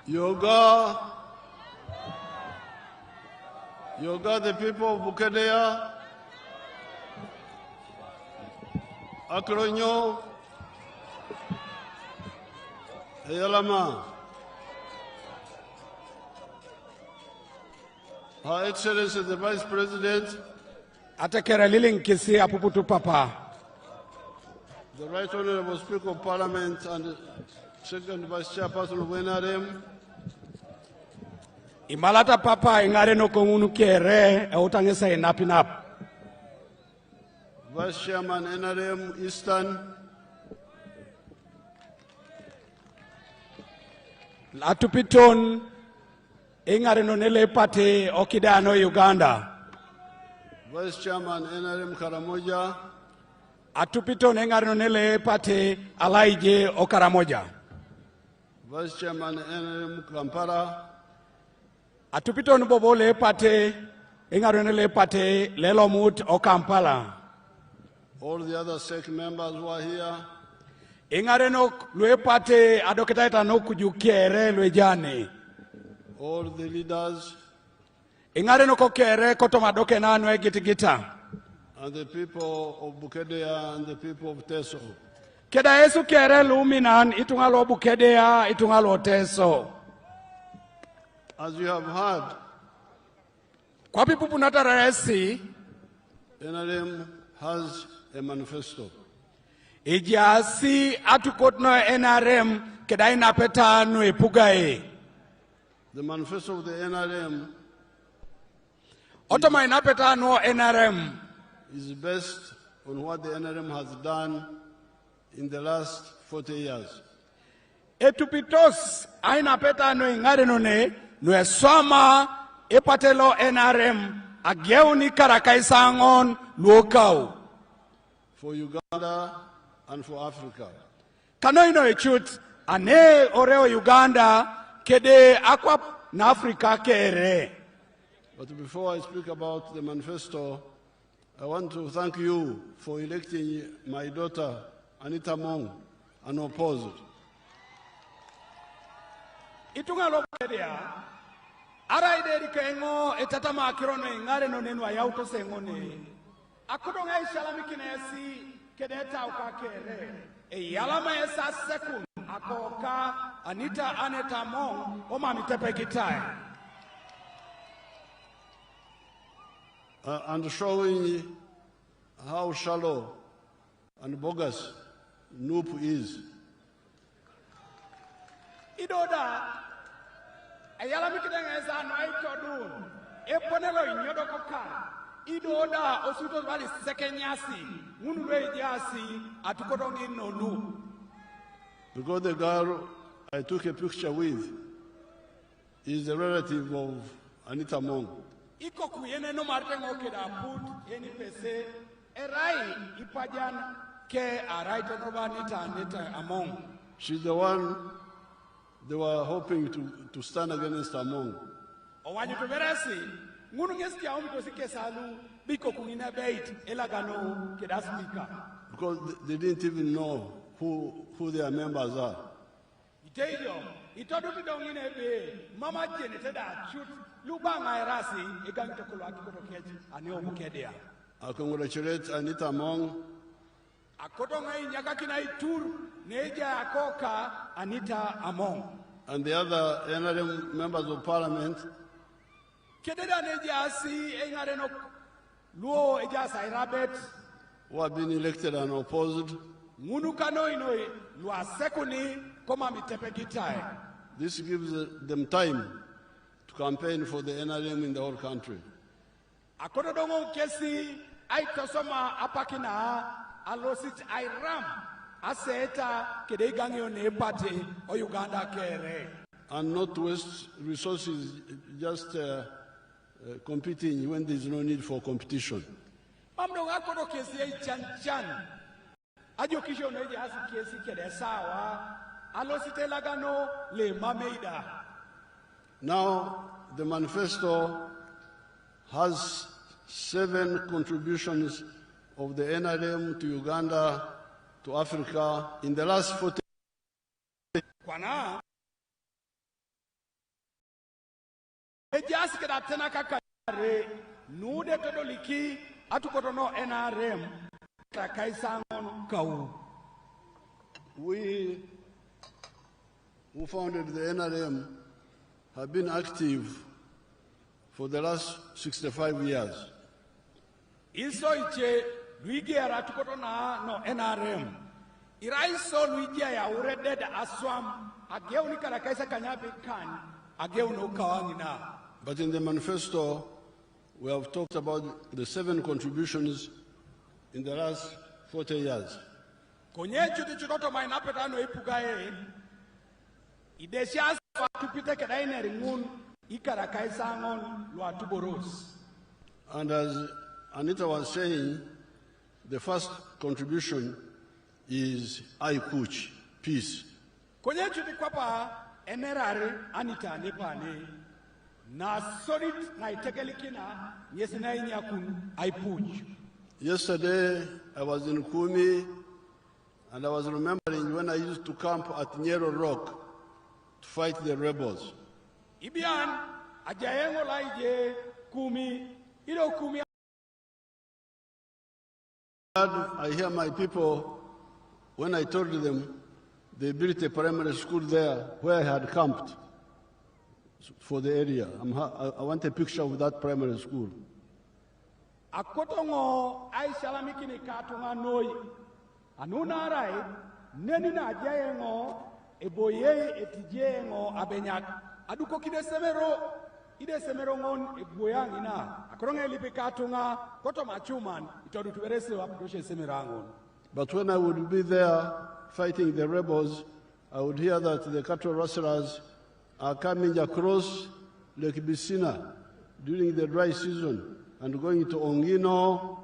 Yoga, the people of Bukedea, Akronyo, Eyalama. Her Excellency the Vice President, Atakera liling kisi apuputu papa. the Right Honorable Speaker of Parliament and Second Vice Chairperson of NRM, Imalata papa ingare no kongunu kere eutangesa inapinap. Vice Chairman NRM Eastern, Latupiton ingare no nele pate okidano Uganda. Vice Chairman NRM Karamoja, Atupiton ingare no nele pate alaije okaramoja. Vice Chairman NRM Kampala, Atupiton bobo le pate ingare no le pate lelomut okampala. all the other SEC members who are here, Ingare no lue pate adoketaita no kujukiere lue jane. all the leaders, Ingare no kokere kotomadoke na nwe gitigita. and the people of Bukedea and the people of Teso. Keda Yesu kere luminan itungalo Bukedea itungalo Teso. As you have heard, Kwa pipupu nataresi NRM has a manifesto. ijasi atukotno NRM keda inapeta nwe pugae. The manifesto of the NRM Otoma inapeta no NRM. is based on what the NRM has done in the last 40 years. Etupitos ainapeta no ingare no ne no soma epatelo NRM ageuni karakaisangon luokau. For Uganda and for Africa. Kanoino echut ane oreo Uganda kede akwa na Africa kere. But before I speak about the manifesto, I want to thank you for electing my daughter, Anita Mong, unopposed. Itunga lo Bukedea ara ideri kengo etatama akirono ingare no nenu ayauto sengone. Akudonga ishalami kinesi kedeta ukakere. Yalama esa sekund akoka Anita Aneta Mong oma mitepe kitai. And showing how shallow and bogus NUP is. Idoda ayalami kidenga esa no aitodun eponelo inyodo koka. Idoda osuto wali sekenyasi munwe jasi atukodongi nonu. Because the girl I took a picture with is a relative of Anita Mong. Iko kuyene no martengo keda put eni pese erai ipajan ke arai tonoba Anita Among. She's the one they were hoping to stand against Among. Owanyu tuberasi ngunu ngesti ya umko sike salu biko kunina bait elagano keda speaker. Because they didn't even know who their members are. Itejo itodu tidongine be mama jene teda shoot lubanga erasi eganto kolwa kikotokeji ani Bukedea. I congratulate Anita Mong Akotonga inyaka kina itur neja akoka Anita Among. and the other NRM members of parliament Kededa neja asi engare no luo eja sairabet who have been elected and opposed. ngunu kano inoi lua sekuni koma mitepe kitai. This gives them time to campaign for the NRM in the whole country. Akododongo kesi aitosoma apakina alosit airam aseta kedegangyo ne party o Uganda kere. And not waste resources just competing when there's no need for competition. Mamdo akodo kesi chan ajo kisho no asi kesi kede sawa alosite lagano le mameida. Now, the manifesto has 7 contributions of the NRM to Uganda, to Africa in the last 40 Kwana Ejas keda tena kakare nude todoliki atukotono NRM takaisangon kau. We who founded the NRM have been active for the last 65 years. Iso iche luigiara tukotona no NRM. Iraiso luigia ya ureded aswam ageu nikala kaisa kanyabi kan ageu no kawangina. But in the manifesto, we have talked about the 7 contributions in the last 40 years. Konye chuti chutoto mainapeta no ipugae idesias tupite kedaine ringun ikara kaisangon luatuboros. And as Anita was saying, the first contribution is Aikuch, peace. Konye chuti kwapa enerare Anita nepane na solid na itekelikina yesina inyakun Aipuch. Yesterday, I was in Kumi, and I was remembering when I used to camp at Nyero Rock to fight the rebels. Ibian ajayengo laije Kumi ilo Kumi. I hear my people, when I told them they built a primary school there where I had camped for the area. I want a picture of that primary school. Akotongo ai salamikini katunga noi anuna rai neni na ajayengo eboye etijengo abenyak aduko ide semero ngon eboyang ina akoronga elipe katunga koto machuman itodu tuberese wapdoshe semerangon. But when I would be there fighting the rebels, I would hear that the cattle rustlers are coming across Lake Bisina during the dry season and going to Ongino.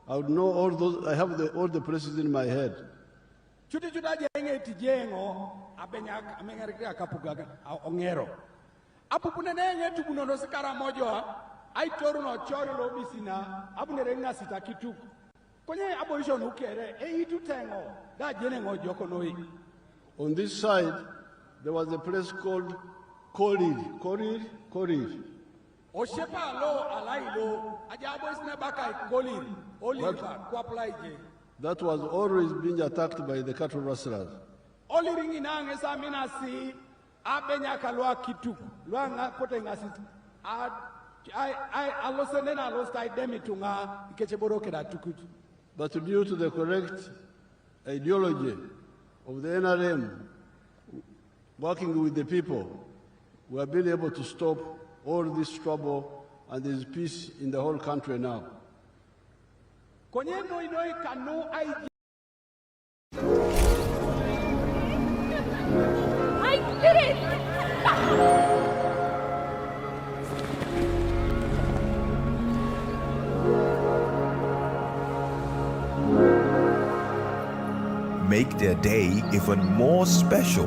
I would know all those. I have all the places in my head. Chuti jenge tijengo abenyak amengarika kapuga ongero. Apupunene tubunono sikara mojo ai toruno chorilo Bisina abunerenga sitakitu. Konye abolition ukere itu tengo da jenengo jokonoi. On this side, there was a place called Korir. Oshepa lo alailo ajabo isne baka Korir Oliver kwaplaije. That was always being attacked by the cattle rustlers. Oliringi nange samina si abenya kalwa kitu lwanga kote ngasi I alosenena losta idemitunga ikecheboroke da tukutu. But due to the correct ideology of the NRM, working with the people, we have been able to stop all this trouble, and there is peace in the whole country now. I did it! Make their day even more special.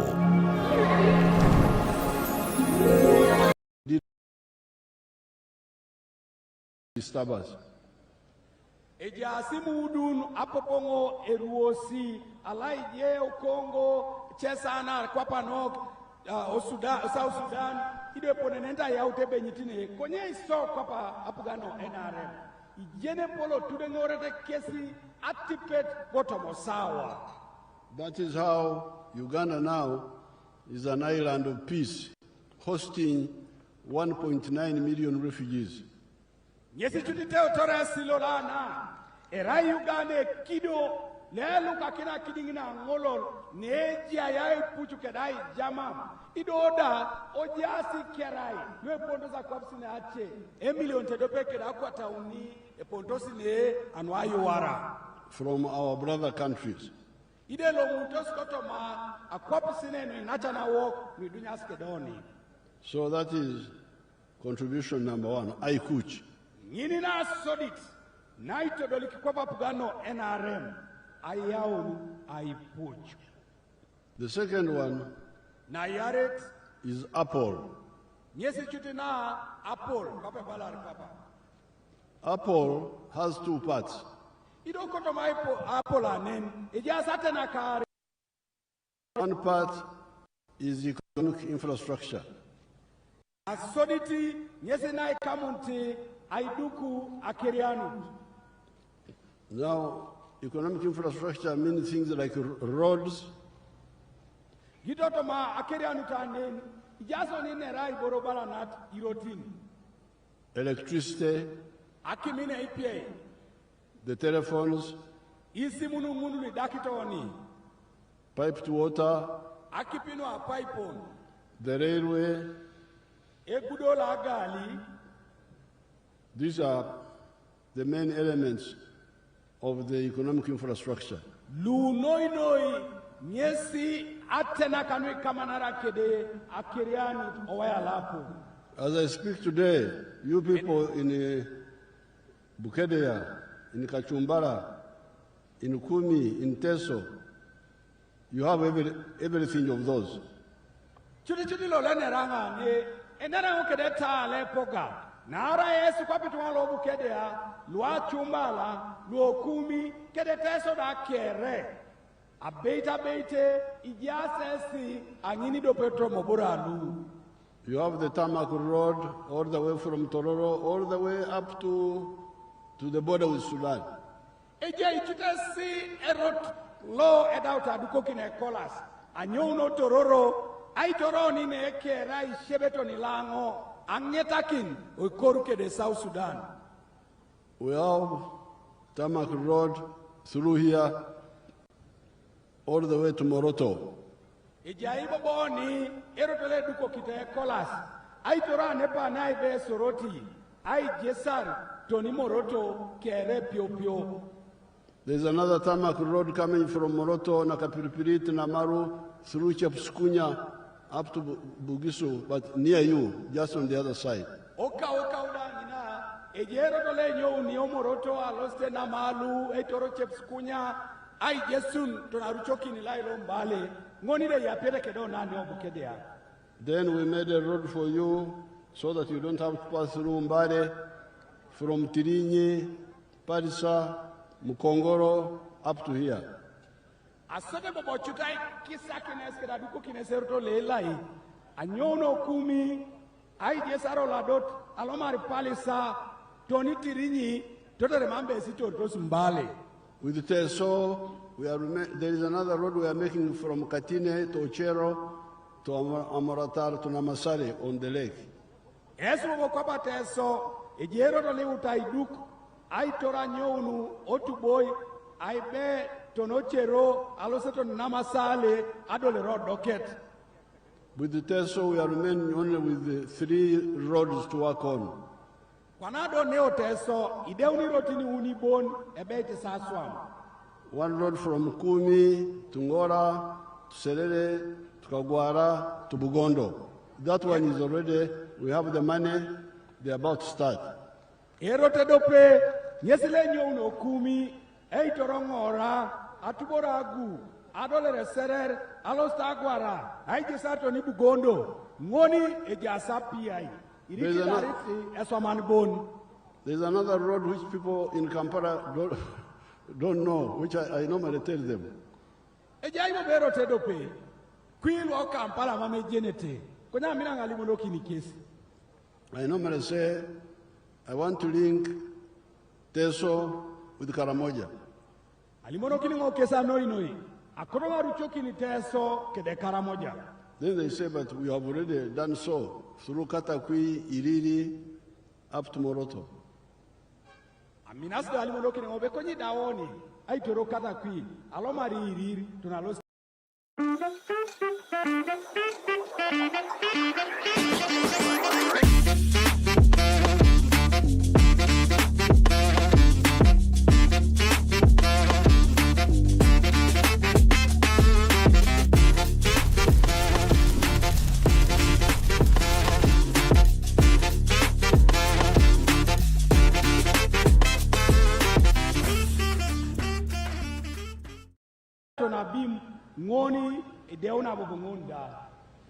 Disturbance. Ejasimu udun apopongo eruosi alaije Kongo chesana kwapanok South Sudan ide ponenenta ya utebe nyitine konye iso kwapa apugano NRM ijene polo tudengorete kesi atipet botomo sawa. That is how Uganda now is an island of peace, hosting 1.9 million refugees. Yesi tutiteo tore silolana era Uganda kido lelu kakina kidingina ngolol neji ayai puchu kedai jama idoda ojasi kerai lwe pondo za kwapsine ache emilion tedope keda kwa tauni e pondosi ne anwayu wara from our brother countries. Ide lo mutos kotoma akwapsine no inachana walk ni dunya skedoni. So that is contribution number 1, Aikuch. Nini na sodit na itodoliki kwa papugano NRM ayaunu Aipuch. The second one Na yaret is Apple. nyesi chuti na Apple kape balari papa. Apple has 2 parts. Ido kotoma Apple anen ijasate na kari. One part is economic infrastructure. Asoditi nyesena ikamunti aiduku akerianu. Now, economic infrastructure means things like roads, Gidotoma akerianu tanen ijaso ni nerai borobala nat irotin. electricity, Akimine ipie. the telephones, Isi munu ni dakitoni. piped water, Akipino a pipon. the railway. Egudola gali. These are the main elements of the economic infrastructure. Lunoinoi nyesi atena kanwe kamanara kede akerianu owaya lapo. As I speak today, you people in Bukedea, in Kachumbara, in Kumi, in Teso, you have everything of those. Chudi lo leneranga ne enara ukede ta le poga. Nara Yesu kwa pitu lo Bukedea, lua chumbala, luo Kumi, kede teso da kere. Abeita beite ijasesi anyini do petro mobura lu. You have the tarmac road all the way from Tororo, all the way up to the border with Sudan. Eje itutesi erot lo edauta dukokine kolas. Anyuno tororo, ai toroni ne ekera ishebeto nilango, anyetakin ukoruke de South Sudan. We have tarmac road through here all the way to Moroto. Ijaibo boni erotole dukokite kolas. Ai tora nepa na ibe soroti. Ai jesar toni Moroto kere pio pio. There's another tarmac road coming from Moroto, Nakapiripirit, Namaru, through Chapskunya, up to Bugisu, but near you, just on the other side. Oka uda nina. Ejero tole nyo ni Moroto aloste Namalu, etoro Chepskunya. Ai jesun tonaruchoki ni lailo mbale. Ngoni de yapere kedo nani Bukedea. Then we made a road for you so that you don't have to pass through Mbare, from Tirinyi, Parisa, Mukongoro, up to here. Asode bobo chutai kisa kines keda duko kineserto lelai. Anyono Kumi, ai jesaro ladot, alomari Palisa, Toni Tirinyi, toto remambe sito mbale. With the Teso, there is another road we are making from Katine to Ochero to Amaratar to Namasare on the lake. Eso bobo kwa Teso, ejero tole utai duk, ai tora nyonu, otuboy, ai be tonochero, aloseto Namasale, adole road docket. With the Teso, we are remaining only with the 3 roads to work on. Kwanado neo Teso, ideuni rotini unibon, ebete saswam. One road from Kumi to Ngora, to Serere, to Kagwara, to Bugondo. That one is already, we have the money, they're about to start. Erote dope, nyesile nyo Kumi, eitorongora, atubora agu, adole serer, alosta Agwara, aijisato ni Bugondo, ngoni ejasa piai. There's another road which people in Kampala don't know, which I normally tell them. I normally say, I want to link Teso with Karamoja. Then they say, but we have already done so through Katakwi, Iriri, up to Moroto. Aminas dali moloki ni obe konyi daoni ai toro kata kui alomari iriri tunalo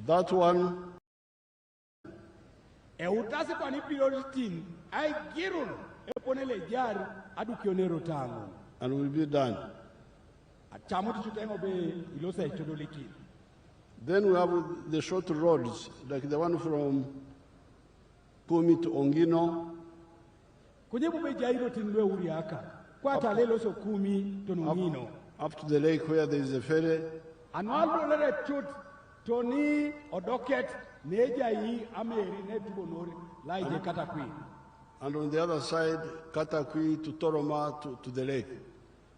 That one. And will be done. Then we have the short roads, like the one from Kumi to Ongino. Kunyebu bejairo tinwe uriaka. Kwata lelo so kumi to Ongino. Up to the lake where there is a ferry. Anwalo lere chut Tony Odoket Neja yi Ameri Netubonori Laije Katakwi. And on the other side, Katakwi to Toroma to the lake.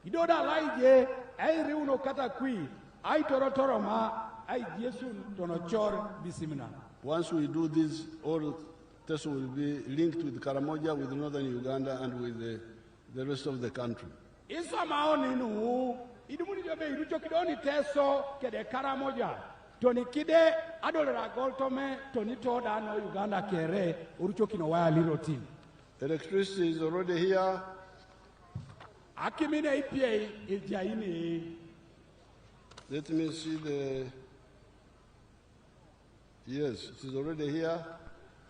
Idoda Laije, I Riuno Katakwi, I Toroma, I Jesun Tonochor Bisimina. Once we do this, all tests will be linked with Karamoja, with northern Uganda, and with the rest of the country. Isa maoni nu, idumuni jobe irucho kidoni teso kede Karamoja. Tony Kide, Adolera Goltome, Tony Toda no Uganda Kere, Urucho Kinowa Little Team. Electricity is already here. Akimine IPA is Jaini. Let me see the. Yes, it is already here.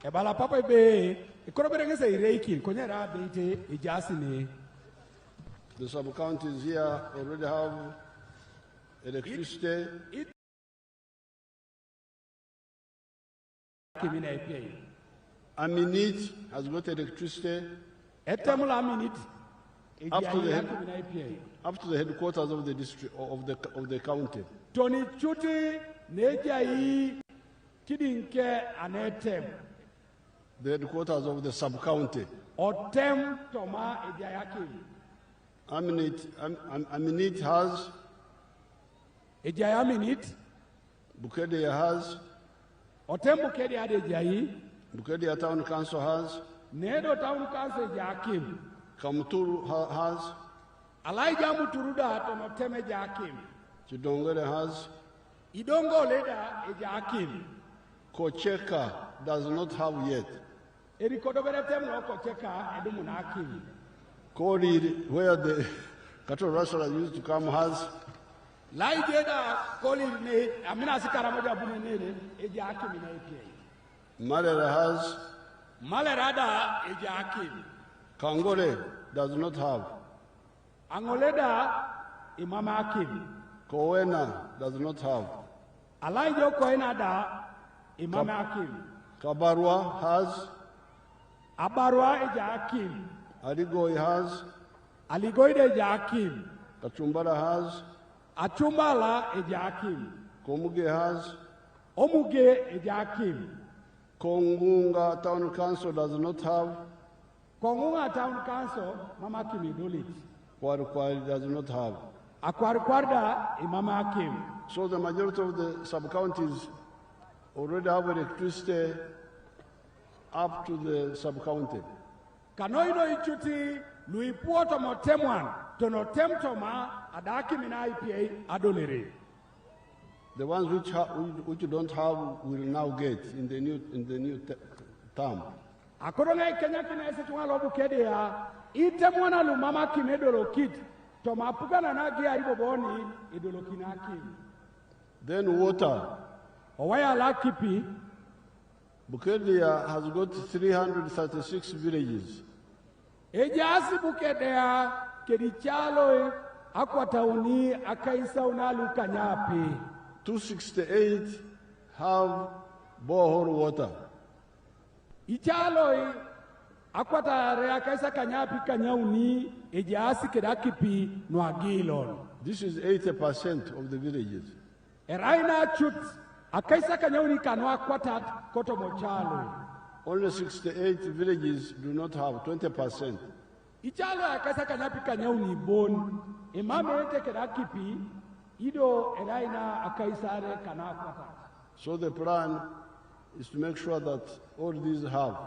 Ebala Papa Bay, a corroborating a Reiki, Conera Bete, Ijasini. The sub-counties here already have electricity. Aminit has got electricity up to the headquarters of the district of the county. Tony Chuti Nejai Kidinke Anetem. The headquarters of the sub-county. Otem Toma Ejayakim. Aminit has. Ejayaminit. Bukedea has. Otem Bukedea Ejayi. Bukedea Town Council has. Nedo Town Council Jakim. Kamuturu has. Alaija Muturuda Tomoteme Jakim. Chidongere has. Idongo Leda Ejakim. Kocheka does not have yet. Erikodoberetem Kocheka Edumunakim. Kori, where the cattle rustlers used to come, has. Laijeda Koli ne Amina Sikaramoja Bunene Ejakim in APA. Malera has. Malerada Ejakim. Kangole does not have. Angoleda Imama Akim. Kowena does not have. Alaijo Koena da Imama Akim. Kabarwa has. Abarwa Ejakim. Aligoi has. Aligoide Ejakim. Kachumbara has. Achumbala Ejakim. Komuge has. Omuge Ejakim. Kongunga Town Council does not have. Kongunga Town Council, Mama Kimi Dolit. Kwari does not have. Akwarikwarda, Imama Akim. So the majority of the sub-counties already have electricity up to the sub-county. Kanoino ichuti, Louis Puerto Motemwan, Tono Temtoma, Adaki Mina IPA, Adolere. The ones which don't have will now get in the new term. Akoronga Kenya Kina Setualo Bukedea, Itemwana Lumama Kimedolo Kit, Toma Pugana Nagi Ariboboni, Idolokinaki. Then water. Owaya Lakipi. Bukedea has got 336 villages. Ejasi Bukedea, Kedichalo, Aquatauni, Akaisa Unalu Kanyapi. 268 have borehole water. Ichalo, Aquata Reakaisa Kanyapi Kanyauni, Ejasi Kedakipi, Noagilon. This is 80% of the villages. Eraina Chut, Akaisa Kanyauni Kanwa Quatat, Kotomochalo. Only 68 villages do not have 20%. Ichalo Akaisa Kanyapi Kanyauni Bon, Imame Kedakipi, Ido Eraina Akaisare Kanakwata. So the plan is to make sure that all these have.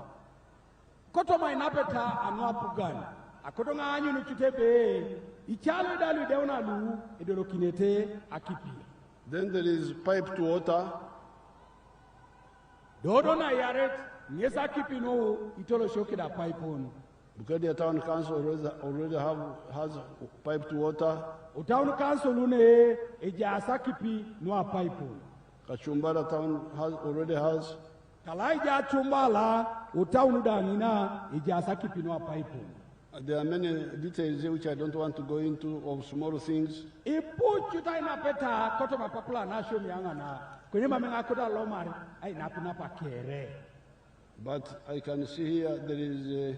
Kotoma inapeta anwa pugan. Akotonga anyu nuchutebe. Ichalo dalu deuna lu edolokinete akipi. Then there is pipe to water. Dodo na yaret nyesa kipi no itolo shoke da pipe on. Bukedea Town Council already has pipe to water. Town Council une ejasa kipi no pipe on. Kachumbara Town already has. Kalaija chumbala utaunu danina ejasa kipi no pipe on. There are many details here which I don't want to go into of small things. Ipu chuta inapeta kotoma papula na show mianga na kwenye mamenga koda lomari ai napina pa kere. But I can see here there is a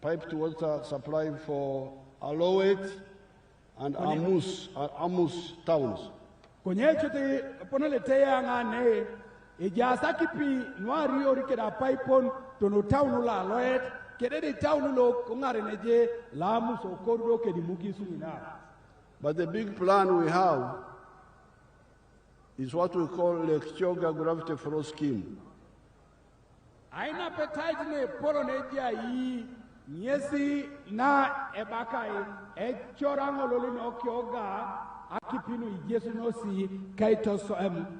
piped water supply for Alowet and Amus towns. Konyechute poneletea ngane ejasa kipi nwari orikeda paipon tono town la Alowet kedede town lo kongare neje la Amus okordo kedi mugisu ina. But the big plan we have is what we call Lake Choga Gravity Flow Scheme. Aina appetite ne polonedia yi nyesi na ebakai echorango lolino kyoga akipinu ijesu no si kaito so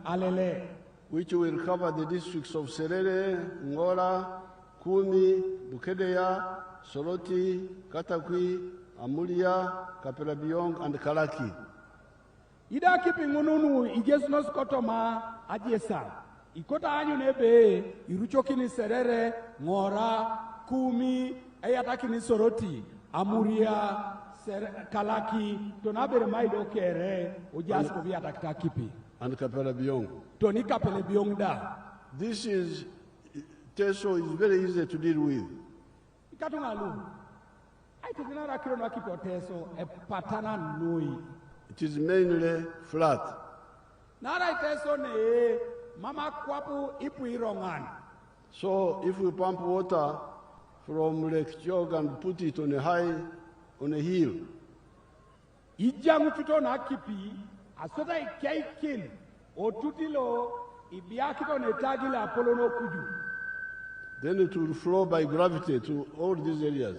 alele, which will cover the districts of Serere, Ngora, Kumi, Bukedea, Soroti, Katakwi, Amulia, Kapelabiong, and Kalaki. Ida kipingununu ijesu no skotoma ajesa. Ikota anyu nebe iruchokini Serere, Ngora, Kumi, ayatakini Soroti, Amuria, Kalaki, tonabere maido kere, ojasko via takta kipi. And Kapelabiong. Toni Kapelabiong da. This is, Teso is very easy to deal with. Ikatungalu. Aitinara kirono kipo Teso, patana nui. It is mainly flat. Nara Teso ne, mama kwapu ipu irongan. So if we pump water from Lake Jog and put it on a hill, ijamututo na kipi asota ikaikin otutilo ibiakito netagila apolono kuju, then it will flow by gravity to all these areas.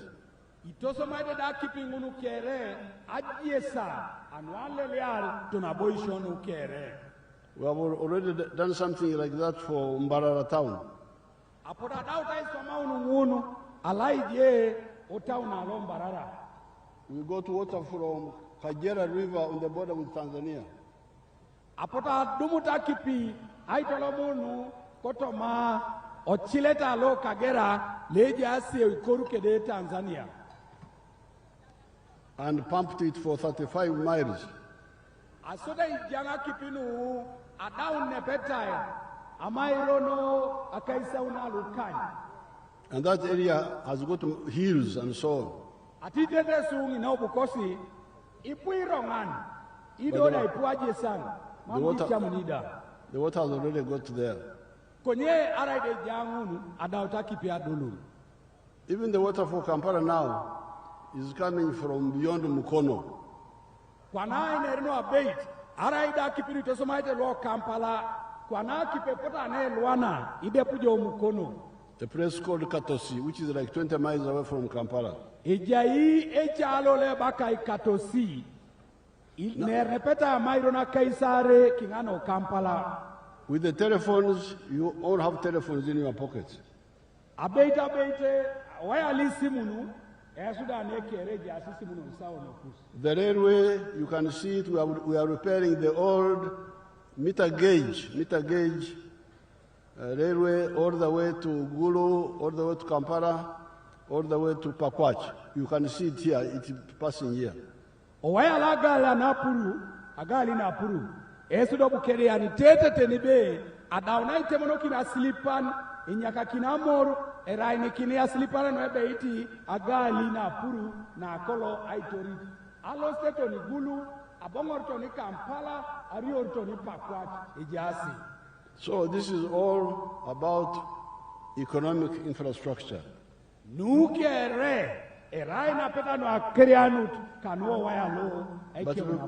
itosomaide da kipi ngunu kere ajiesa anwale leal tunaboishonu kere. We have already done something like that for Mbarara town. Apoda dauta isoma unungunu alaije otauna lo Mbarara. We got water from Kajera River on the border with Tanzania. Apota dumuta kipi aitolomunu kotoma ochileta lo Kagera leje asie ikoru kede Tanzania. And pumped it for 35 miles. Asoda ijanga kipinu adaun nepetai amairono akaisa unalukani. And that area has got hills and so on. Atitete sungi na ubukosi ipuirongan idoda ipuaje sana. The water has already got there. Konye araide jangunu adauta kipi adulu. Even the water for Kampala now is coming from beyond Mukono. Kwana inerino abate araida kipi tosomaite lo Kampala kwana kipepota ne Luana idepujo Mukono. A place called Katosi, which is like 20 miles away from Kampala. Ejai echalo le bakai Katosi. Ne repeta mairona kaisare kingano Kampala. With the telephones, you all have telephones in your pockets. Abate waya simunu esuda ne kere jasi simunu sawo no kus. The railway, you can see it. We are repairing the old meter gauge railway all the way to Gulu, all the way to Kampala, all the way to Pakwach. You can see it here. It's passing here. Owaya lagala napuru, agali napuru. Esudo bukere ani tete tenibe adauna itemono kina slipan inyaka kina mor eraini kina slipan no beiti agali napuru na kolo aitori. Alo steto ni Gulu, abongorto ni Kampala, ariorto ni Pakwach ejasi. So this is all about economic infrastructure. Nukere eraina peta no akrianut kanwo waya lo.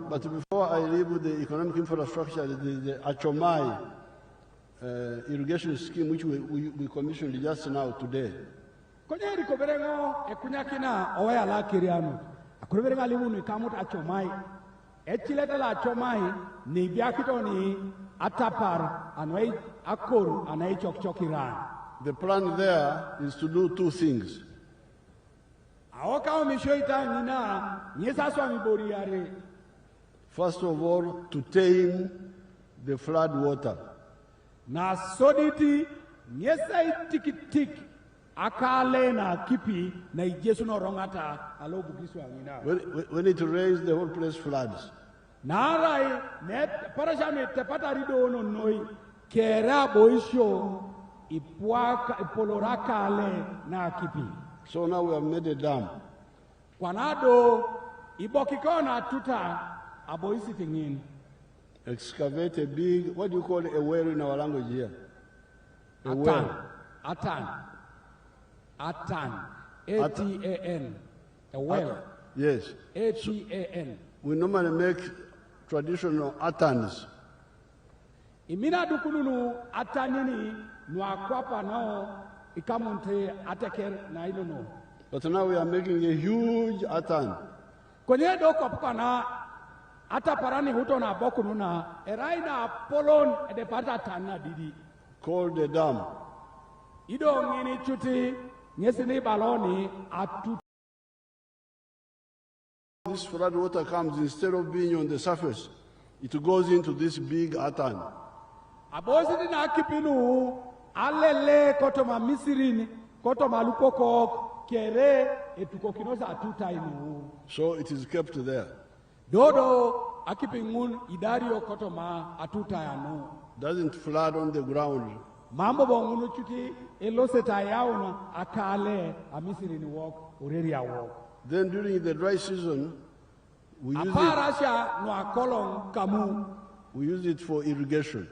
But before I leave the economic infrastructure, the Achomai irrigation scheme, which we commissioned just now today. Konye rikoberengo ekunyakina owaya la kirianut. Akuberenga limu kamut Achomai. Echileta la Achomai ni biakito ni atapar anwei akor anai chokchokiran. The plan there is to do two things. First of all, to tame the flood water. Na soditi nyesa tik akale na kipi na ijesu no rongata alobu kisu angina. When it rains, the whole place floods. Narai net parajane tepata rido no noi kera boisho ipuaka ipoloraka ale na kipi. So now we have made a dam. Kwanado ibokikona tuta aboisi tingin. Excavate a big, what do you call a well in our language here? Atan. A-T-A-N. A well. Yes. A-T-A-N. We normally make traditional atans. Imina dukununu atanini nuakwapa nao ikamunte ateker na ilono. But now we are making a huge atan. Kwenye doko na ata parani huto na boku nuna eraina polon edepata tana didi. Called the dam. Ido ngini chuti nyesini baloni atu. This flood water comes, instead of being on the surface, it goes into this big atan. Abosi dina kipinu alele kotoma misirini kotoma lupoko kere etukokinosa atuta inu. So it is kept there. Dodo akipingun idario kotoma atuta yanu. Doesn't flood on the ground. Mambo bongunu chuti eloseta yauna akale amisirini walk ureria walk. Then during the dry season, we use it for irrigation.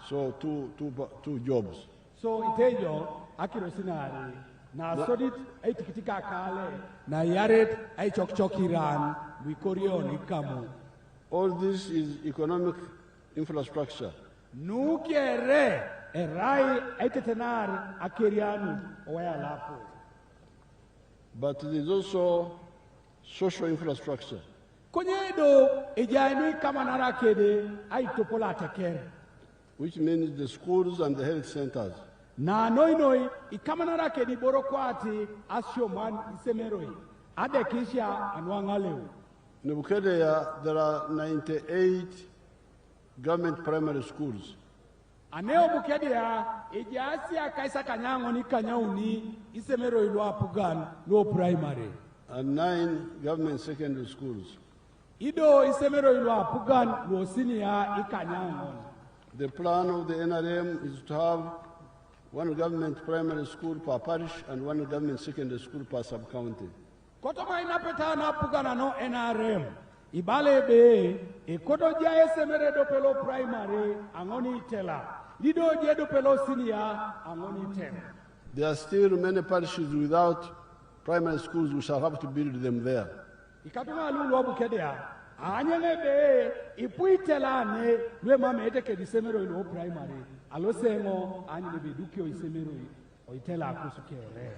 So two jobs. So itejo akirosinari na sodit ay tikitika kale na yaret ay chokchokiran wikorioni kamu. All this is economic infrastructure. Nukere erai aitetenar akerianu oya lapo. But there is also social infrastructure. Konyedo ejani kama narakede aitopola teker. Which means the schools and the health centers. Na noi ikama narakedi borokwati asyoman isemeroi. Adekisha anwangaleu. In Bukedea, there are 98 government primary schools. Aneo Bukedea, ejasia kaisa kanyango ni kanyauni isemero ilo apugan no primary. And 9 government secondary schools. Ido isemero ilo apugan no senior ikanyango. The plan of the NRM is to have 1 government primary school per parish and 1 government secondary school per sub-county. Kotoma inapeta na apugana no NRM. Ibalebe, koto jaye semere dopelo primary, angoni tela. Lido je dopelo senior, angoni tela. There are still many parishes without primary schools. We shall have to build them there. Ikatuma lulu Bukedea. Anyelebe, ipuitela ne, lwe mame eteke disemero ilo primary. Alosengo, anyelebe dukio isemero oitela akusukere.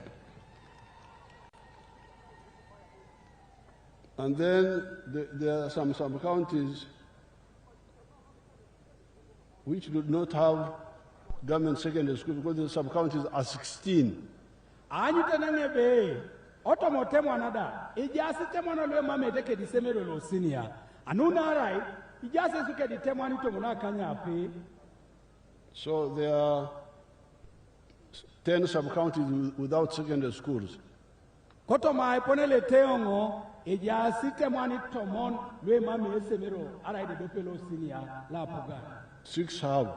And then there are some sub-counties which do not have government secondary school because the sub-counties are 16. Anyutanebe, otomotemo anada, ijasitemo lwe mame eteke disemero ilo senior. Anuna right, ijase suke ditemo anitomuna kanya ape. So there are 10 sub-counties without secondary schools. Kotoma iponele teongo, ijasitemo anitomon lwe mame esemero araide dopelo senior la puga. 6 have.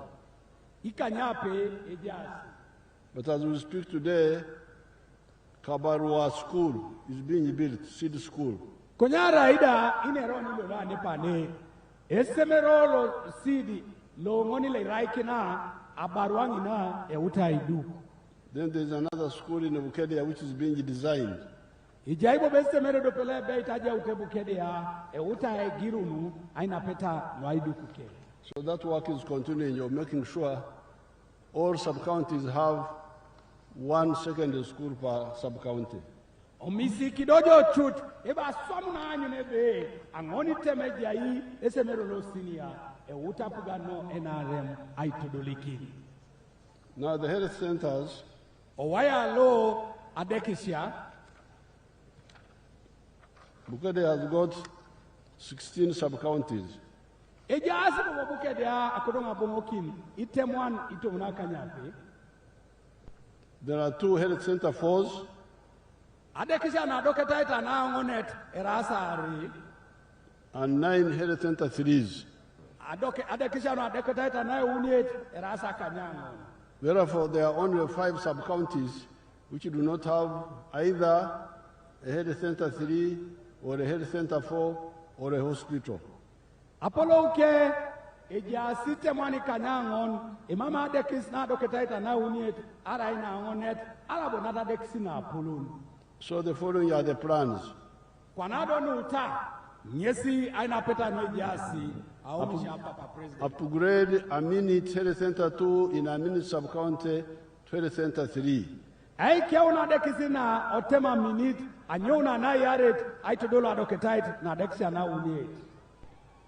Ikanya ape ijase. But as we speak today, Kabarwa School is being built, Seed School. Konyara ida ineroni lola nepane. Esemero lo sidi lo ngoni le raikina abarwangi na utaidu. Then there's another school in Bukedea which is being designed. Ijaibo besemero do pele be itaja Bukedea utaigirunu aina peta nwaidu kuke. So that work is continuing. You're making sure all sub-counties have 1 secondary school per sub-county. Omisi kidojo chut eba somna anyu nebe angoni temeja yi esemero lo senior utapuga no NRM aitodoliki. Now the health centers owaya lo adekisia Bukedea has got 16 sub-counties. Eja asibo Bukedea akodonga bongokin itemwan itomuna kanyape. There are 2 health center 4s. Adekisia na doketa ita na ngonet erasari. And 9 health center 3s. Therefore, there are only 5 sub-counties which do not have either a health center 3 or a health center 4 or a hospital. Apollo ke eja site mwani kanyangon imama adekis na doketaita na uniet ara ina ngonet ala bonata dekisi na Apollo. So the following are the plans. Kwanado nuta nyesi aina peta no jasi au papa president. Upgrade Amini Health Center 2 in Amini sub-county to Health Center 3. Ai kia una dekisi na otema minute anyona na yaret aitodola doketait na dekisi na uniet.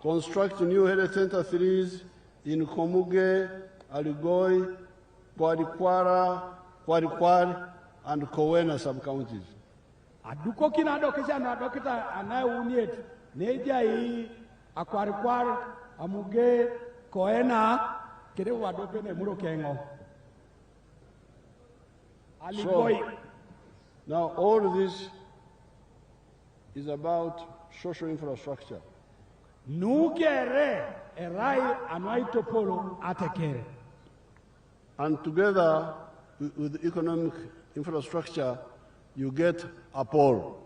Construct new health center 3s in Komuge, Aligoi, Kwarikwara, and Kowena sub-counties. Aduko kina dokisha na dokita anayeuniet neja hii Akwarikwar, Amuge, Kowena kede wadope ne muro kengo. Aligoi. So, now all this is about social infrastructure. Nukere erai anuaito polo atekere. And together with economic infrastructure, you get a pole.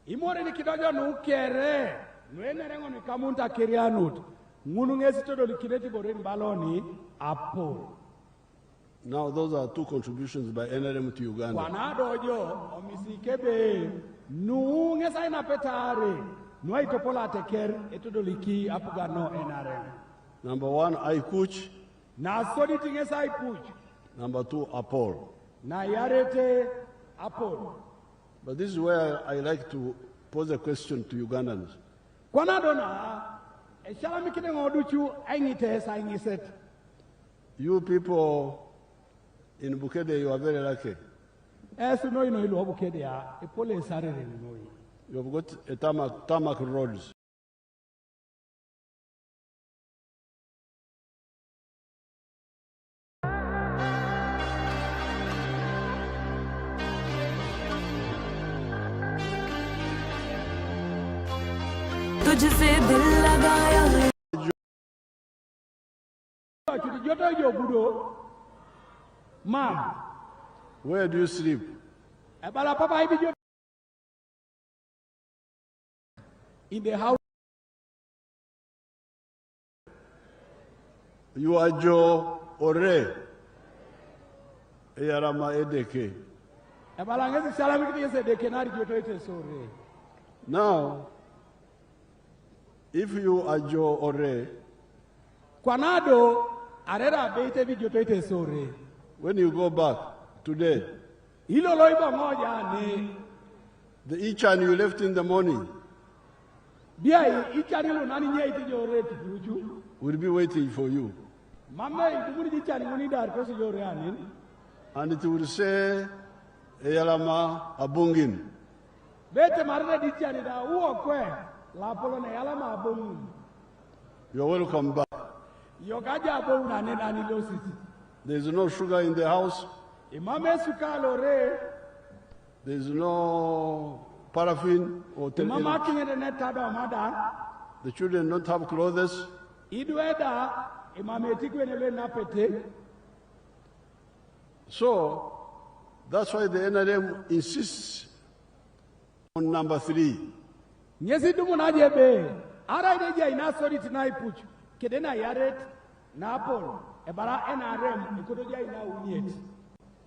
Imore ni kidogo nukere nwene rengo ni kamunta kirianut ngunu ngesi todo likideti borin baloni apol. Now those are 2 contributions by NRM to Uganda. Kwanadojo omisikebe nu ngesa ina petare nuaito pola ateker etudo liki apugano NRM. Number 1, Aikuch. Na soliti ngesa Aikuch. Number 2, Apol. Na yarete Apol. But this is where I like to pose a question to Ugandans. Kwanadona eshalami kide ngoduchu aingite sa aingiset. You people in Bukedea, you are very lucky. Esu no ino ilu Bukedea epole sarere no. You have got a tarmac roads. तुझसे दिल लगाया है Ma'am, where do you sleep? In the house. You are Joe Ore. Eyarama Edeke. Now, if you are Joe Ore, Kwanado arera beite videotoite sore. When you go back today, the Ichan you left in the morning will be waiting for you. And it will say, Eyalama Abungin. You're welcome back. There's no sugar in the house. There's no paraffin or the children don't have clothes. So that's why the NRM insists on number 3.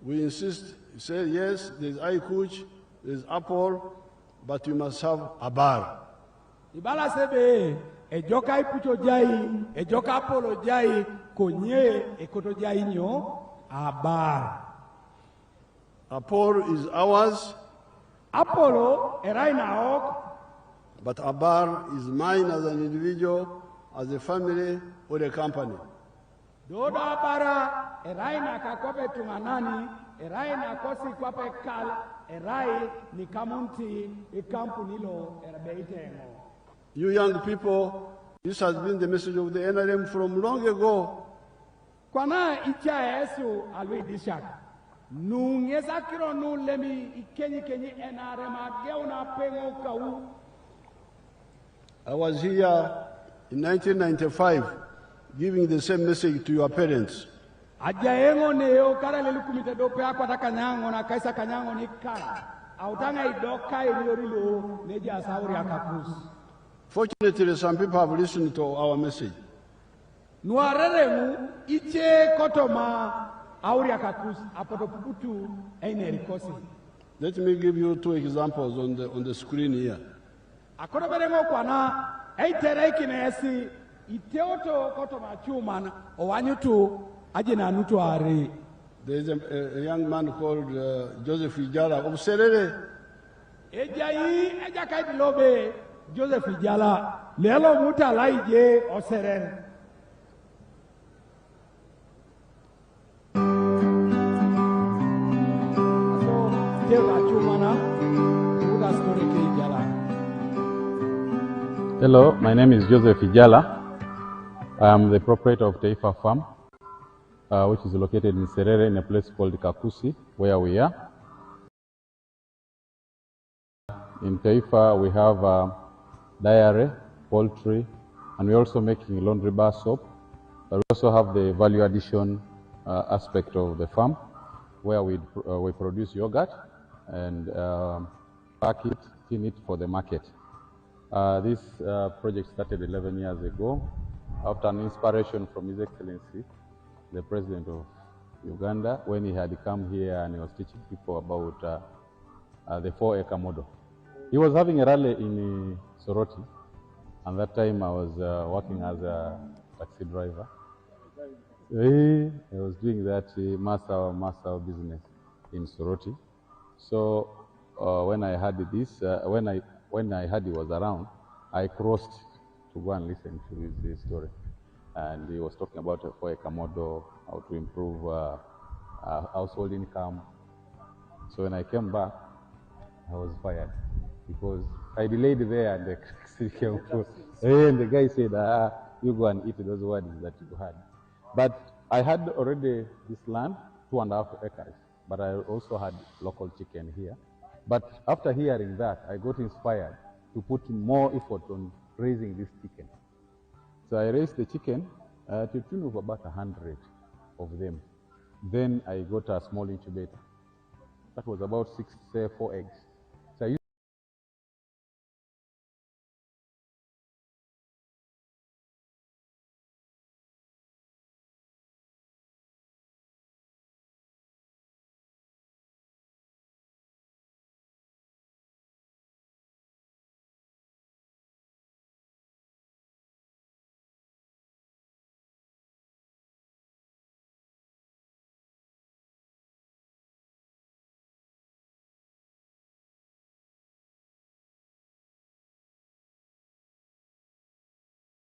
We insist, say yes, there's Aikuch, there's Apple, but you must have a bar. Ejoka ipucho jai, ejoka Apollo jai, konye ekoto jai nyo abar. Apollo is ours. Apollo eraina ok. But a bar is mine as an individual, as a family, or a company. Dodo abara eraina kakope tunganani, eraina kosi kwape kal, erai ni kamunti ikampunilo erabeitengo. You young people, this has been the message of the NRM from long ago. Kwana icha Yesu alwidishak. Nungeza kiro nu lemi ikenyi NRM ageuna pengo kau. I was here in 1995 giving the same message to your parents. Ajaengo neo kara lelukumite dope akwata kanyango na kaisa kanyango ni kara. Autanga idoka iliorilo neja asauri akakusi. Fortunately, some people have listened to our message. Nuareremu iche kotoma auri akakusi apotoputu eine rikosi. Let me give you 2 examples on the screen here. Akono berengo kwana eitere kinesi iteoto kotoma chumana owanyutu ajina nutu ari. There is a young man called Joseph Ijala of Serere. Eja kaiti lobe Joseph Ijala lelo muta laije o Serere. Hello, my name is Joseph Ijala. I am the proprietor of Taifa Farm, which is located in Serere in a place called Kakusi, where we are. In Taifa, we have dairy, poultry, and we're also making laundry bar soap. But we also have the value addition aspect of the farm, where we produce yogurt and pack it, tin it for the market. This project started 11 years ago after an inspiration from His Excellency, the President of Uganda, when he had come here and he was teaching people about the 4-acre model. He was having a rally in Soroti, and that time I was working as a taxi driver. I was doing that master business in Soroti. So when I heard this, when I heard he was around, I crossed to go and listen to his story. And he was talking about a 4-acre model, how to improve household income. So when I came back, I was fired because I delayed there and the taxi came through. And the guy said, you go and eat those words that you had. But I had already this land, 2.5 acres, but I also had local chicken here. But after hearing that, I got inspired to put more effort on raising this chicken. So I raised the chicken to the tune of about 100 of them. Then I got a small incubator. That was about 4 eggs. So I used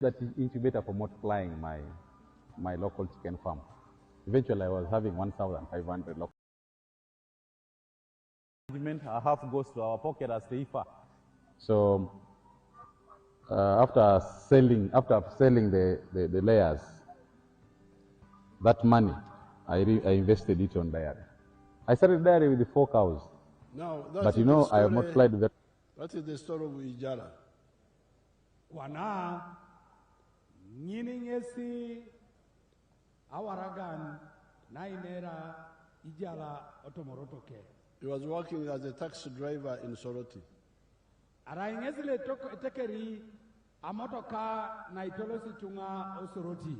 that incubator for multiplying my local chicken farm. Eventually, I was having 1,500 local. Half goes to our pocket as Taifa. So after selling the layers, that money I invested it on dairy. I started dairy with the 4 cows. Now, but you know, I have multiplied that. That is the story of Ijala. Wana nyiningesi awaragan nainera Ijala otomorotoke. He was working as a taxi driver in Soroti. Araingesi le tekeri amotoka na itolosi tunga osoroti.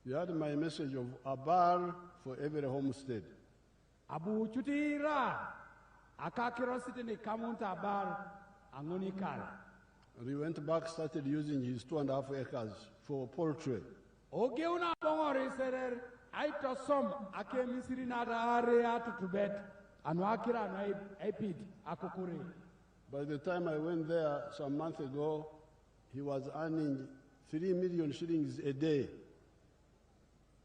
You had my message of a bar for every homestead. Abu chutira akakirositi ni kamunta bar angonikal. And he went back, started using his 2.5 acres for poultry. Ogeuna bongori serer aito som ake misiri na daare atutubet anwakira na epid akukuri. By the time I went there some months ago, he was earning 3 million shillings a day.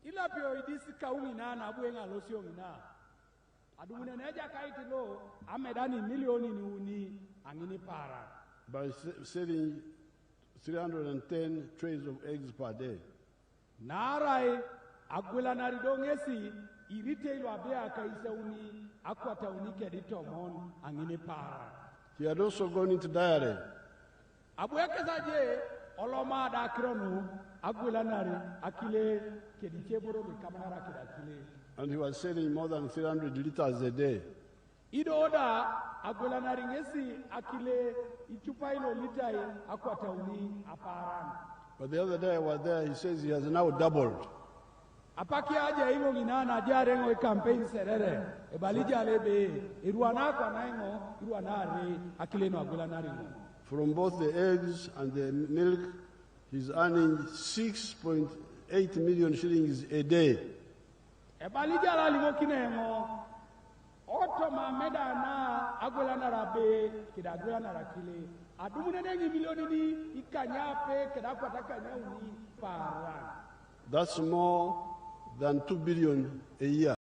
Ilapio idisika umina na buenga losio mina. Adumune neja kaiti lo amedani milioni ni uni angini para. By selling 310 trays of eggs per day. Narai agwela naridongesi irite abea kaisa uni akwata unike ditomon angini para. He had also gone into dairy. Abueke saje oloma da kronu And he was selling more than 300 liters a day. But the other day I was there, he says he has now doubled. From both the eggs and the milk, he's earning 6.8 million shillings a day. That's more than 2 billion a year.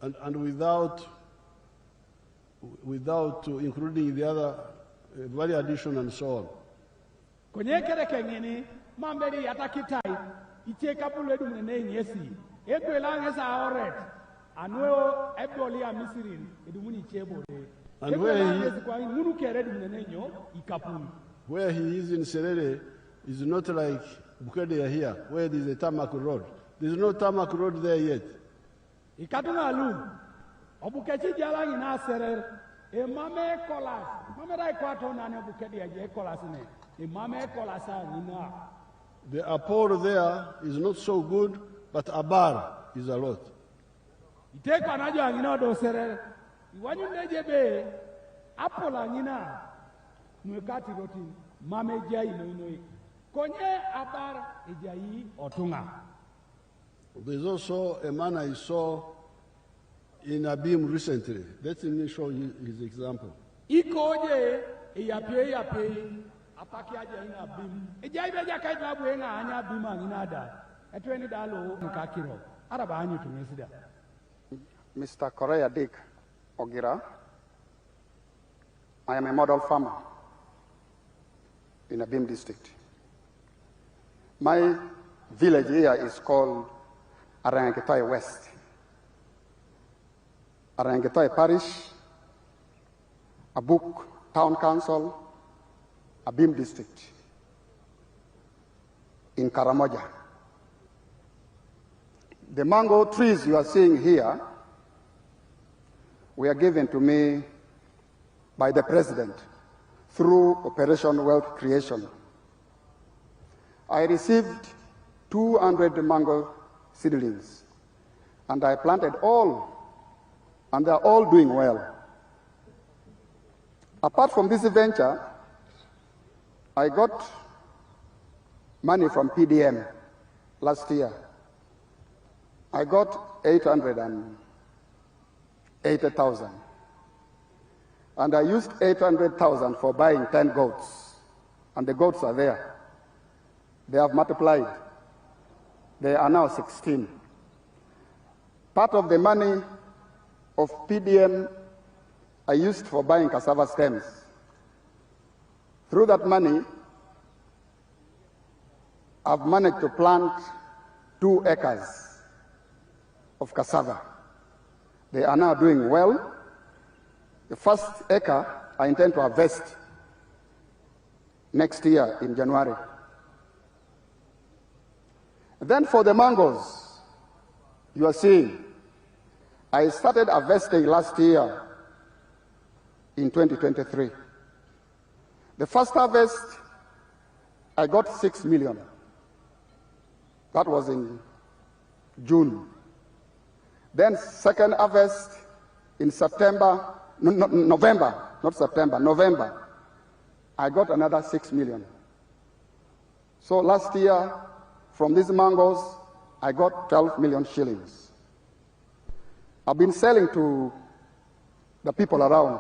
And without including the other value addition and so on. And where he is in Serere is not like Bukedea here, where there is a tarmac road. There is no tarmac road there yet. The Apollo there is not so good, but Abar is a lot. There's also a man I saw in Abim recently. Let me show you his example. Mr. Korea Dick Ogira, I am a model farmer in Abim district. My village here is called Arangetoy West. Arangetoy Parish, Abuk Town Council, Abim district, in Karamoja. The mango trees you are seeing here were given to me by the President through Operation Wealth Creation. I received 200 mango seedlings, and I planted all, and they are all doing well. Apart from this venture, I got money from PDM last year. I got 880,000. And I used 800,000 for buying 10 goats. And the goats are there. They have multiplied. They are now 16. Part of the money of PDM I used for buying cassava stems. Through that money, I've managed to plant 2 acres of cassava. They are now doing well. The first acre I intend to harvest next year in January. Then for the mangoes, you are seeing, I started harvesting last year in 2023. The first harvest, I got 6 million. That was in June. Then second harvest in November, not September, November, I got another 6 million. So last year, from these mangoes, I got 12 million shillings. I've been selling to the people around.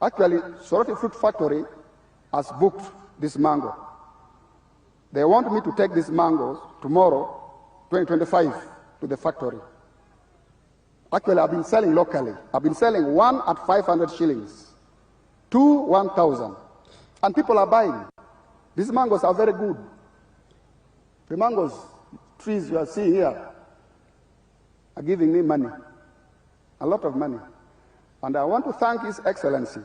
Actually, Soroti Fruit Factory has booked this mango. They want me to take these mangoes tomorrow, 2025, to the factory. Actually, I've been selling locally. I've been selling 1 at 500 shillings, 2, 1,000. And people are buying. These mangoes are very good. The mangoes, trees you are seeing here, are giving me money. a lot of money. And I want to thank His Excellency,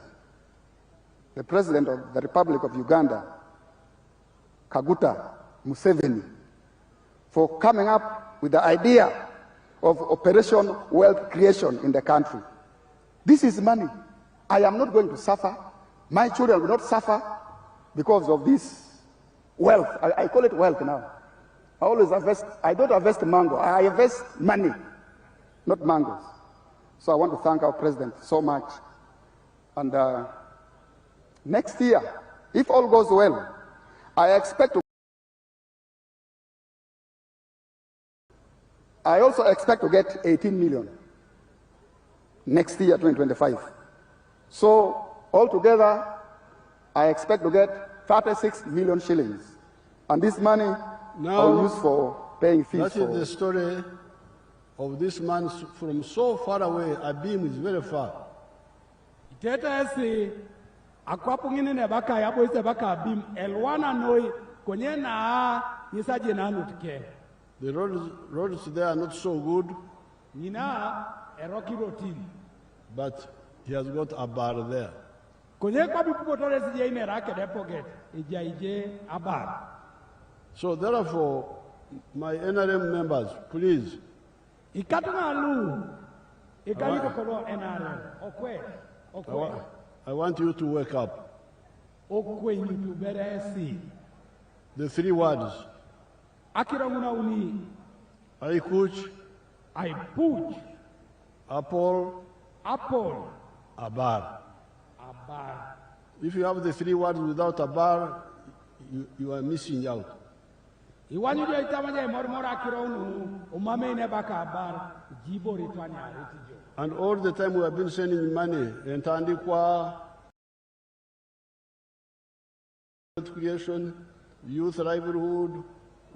the President of the Republic of Uganda, Kaguta Museveni, for coming up with the idea of Operation Wealth Creation in the country. This is money. I am not going to suffer. My children will not suffer because of this wealth. I call it wealth now. I always invest. I don't invest mango. I invest money, not mangoes. So I want to thank our president so much. And next year, if all goes well, I also expect to get 18 million next year, 2025. So altogether, I expect to get 36 million shillings. And this money I'll use for paying fees. That is the story of this man from so far away. Abim is very far. The roads there are not so good, but he has got a bar there. So therefore, my NRM members, please, I want you to wake up. The three words: I coach, Apple, a bar. If you have the three words without a bar, you are missing out. And all the time we have been sending money, Entandikwa, creation, youth livelihood,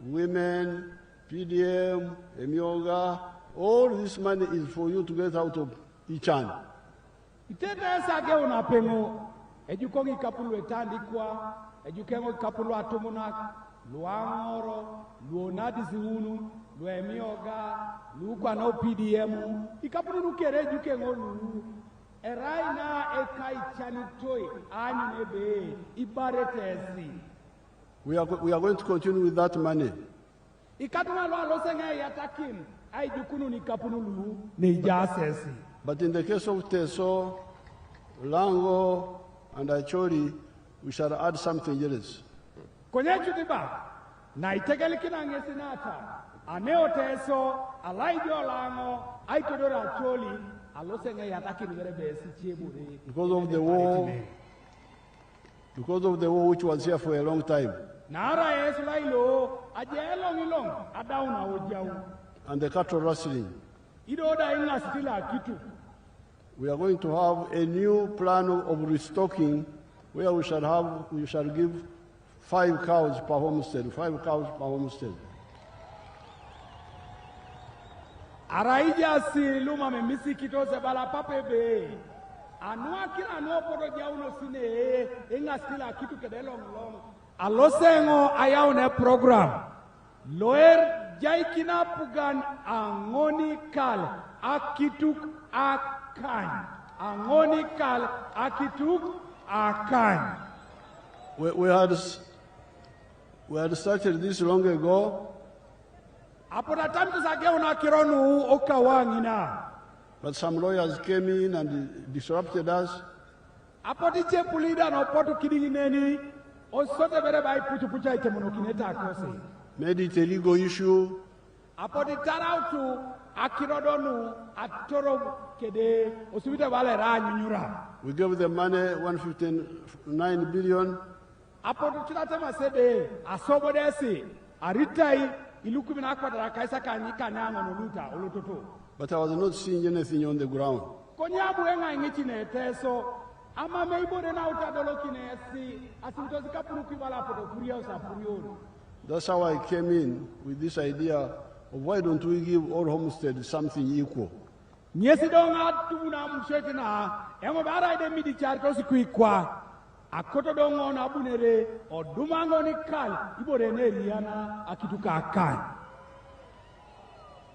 women, PDM, Emioga, all this money is for you to get out of Ichan. Luangoro, Luonadi Ziunu, Luemioga, Luquano PDM, Ikapuru Kere, Jukengolu, Eraina Ekai Chanitoi, Anebe, Ibaretesi. We are going to continue with that money. But in the case of Teso, Lango, and Achori, we shall add something else. Na itegelikina ngesinata aneo teso alaijo lango aitodora choli alosenge yataki ngerebe sichebure because of the war which was here for a long time. Nara yesu lailo ajelong ilong adauna ojau And the cattle rustling. Idoda inga stila kitu. We are going to have a new plan of restocking where we shall give 5 cows per homestead, 5 cows per homestead. Araija si luma me misi kitose bala papebe. Anua kila no podo jauno sine inga stila kitu kedelong long. Alosengo ayaune program. Loer jaikina pugan angoni kal akituk akan. Angoni kal akituk akan. We had started this long ago. But some lawyers came in and disrupted us. Made it a legal issue. We gave the money 159 billion. But I was not seeing anything on the ground. That's how I came in with this idea of why don't we give all homesteads something equal.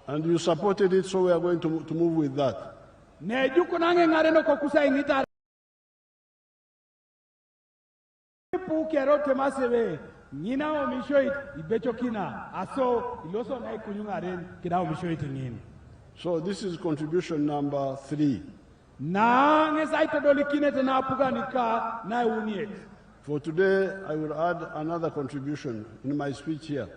And you supported it, so we are going to move with that. Ne jukunange ngare no kokusa ingita. Pukero temasebe. Nina o mishoit ibechokina. Aso iloso na ikunyungaren kida o mishoit ngin. So this is contribution number 3. Na ngesaito dolikine tena puganika na uniet. For today, I will add another contribution in my speech here.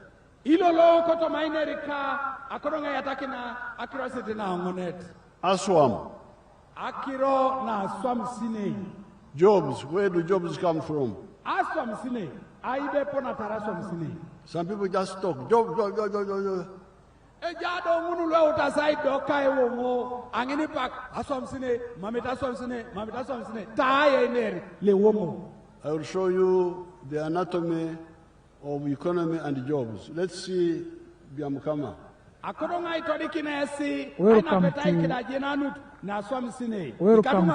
Ilolo koto mainerika akoronga yatakina akirosete na ngonet. Aswam. Akiro na swam sine. Jobs. Where do jobs come from? Aswam sine. Aibe pona tara swam sine. Some people just talk. Job. Ejado munu lo utasai doka ewomo. Angini pak aswam sine. Mamita swam sine. Mamita swam sine. Taye neri le womo. I will show you the anatomy of economy and jobs. Let's see Biamukama. Welcome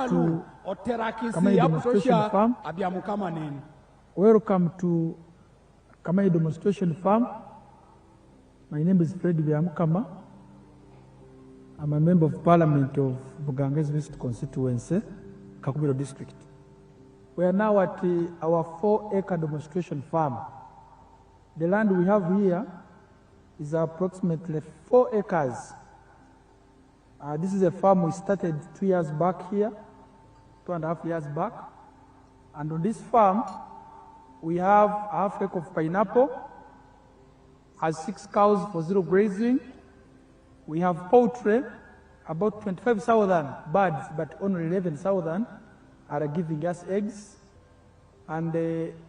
to Kamai Demonstration Farm. Welcome to Kamai Demonstration Farm. My name is Fred Biamukama. I'm a member of Parliament of Buganges West Constituency, Kakubiro District. We are now at our 4-acre demonstration farm. The land we have here is approximately 4 acres. This is a farm we started 2 years back here, 2.5 years back. And on this farm, we have a half-acre of pineapple, has 6 cows for zero grazing. We have poultry, about 25,000 birds, but only 11,000 are giving us eggs. And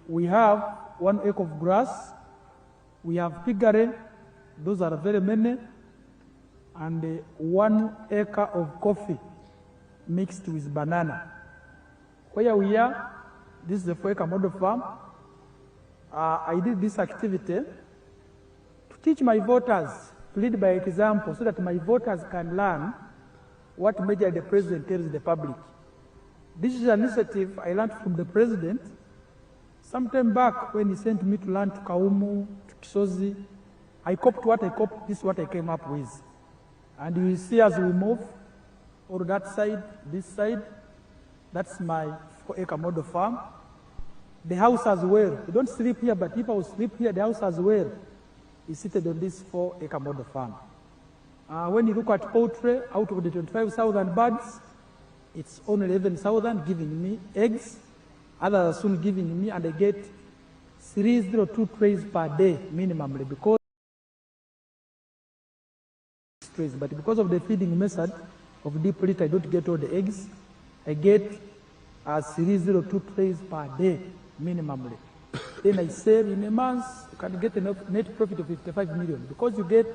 we have 1 acre of grass. We have piggery, those are very many. And 1 acre of coffee mixed with banana. Where we are, this is the 4-acre model farm. I did this activity to teach my voters, to lead by example, so that my voters can learn what measure the president tells the public. This is an initiative I learned from the president sometime back when he sent me to learn to Kaumu, to Kisozi. I copied what I copied, this is what I came up with. And you will see as we move, or that side, this side, that's my 4-acre model farm. The house as well. You don't sleep here, but if I will sleep here, the house as well is seated on this 4-acre model farm. When you look at poultry, out of the 25,000 birds, it's only 11,000 giving me eggs. Others are soon giving me, and I get 302 trays per day minimally because trays. But because of the feeding method of deep litter, I don't get all the eggs. I get 302 trays per day minimally. Then I save in a month, you can get a net profit of 55 million because you get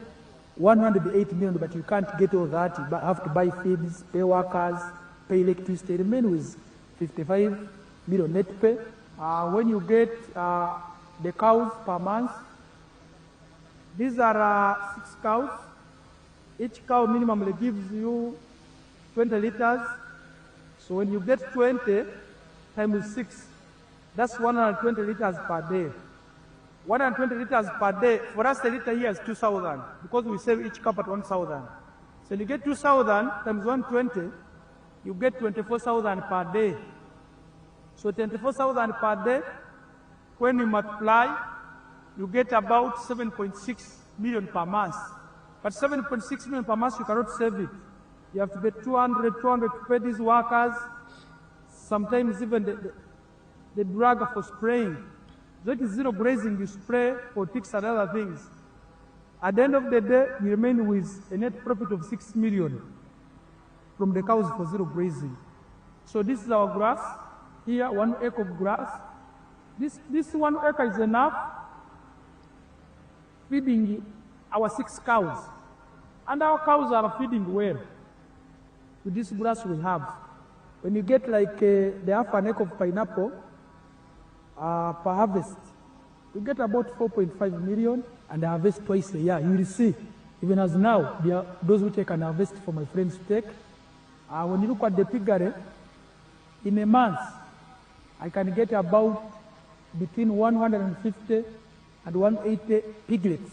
108 million, but you can't get all that. You have to buy feeds, pay workers, pay electricity, remain with 55 million net pay. When you get the cows per month, these are 6 cows. Each cow minimally gives you 20 liters. So when you get 20 times 6, that's 120 liters per day. 120 liters per day, for us a liter here is 2,000 because we save each cup at 1,000. So you get 2,000 times 120, you get 24,000 per day. So 24,000 per day, when you multiply, you get about 7.6 million per month. But 7.6 million per month, you cannot save it. You have to pay 200 to pay these workers, sometimes even the drug for spraying. That is zero grazing, you spray for ticks and other things. At the end of the day, you remain with a net profit of 6 million from the cows for zero grazing. So this is our grass. Here, 1 acre of grass. This 1 acre is enough feeding our 6 cows. And our cows are feeding well with this grass we have. When you get like the half an acre of pineapple per harvest, you get about 4.5 million and I harvest twice a year. You will see, even as now, there are those which I can harvest for my friends to take. When you look at the piggery, in a month, I can get about between 150 and 180 piglets.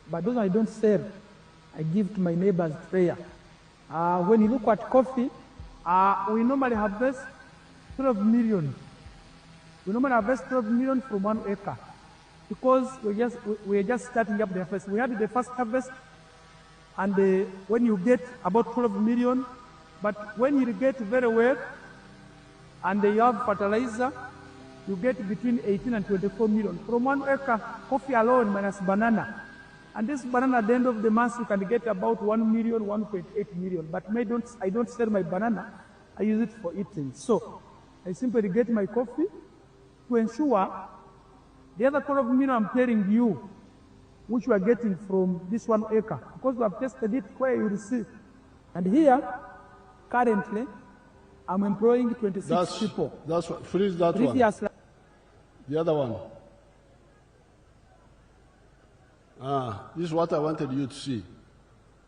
But those I don't sell, I give to my neighbors prayer. When you look at coffee, We normally harvest 12 million. We normally harvest 12 million from 1 acre because we're just starting up the harvest. We had the first harvest, and when you get about 12 million, but when you irrigate very well and you have fertilizer, you get between 18 and 24 million. From 1 acre, coffee alone minus banana. And this banana at the end of the month, you can get about 1 million, 1.8 million. But I don't sell my banana, I use it for eating. So I simply get my coffee to ensure the other 12 million I'm telling you, which we are getting from this 1 acre, because we have tested it where you receive. And here, currently, I'm employing 26 people. That's what, freeze that one. The other one. This is what I wanted you to see.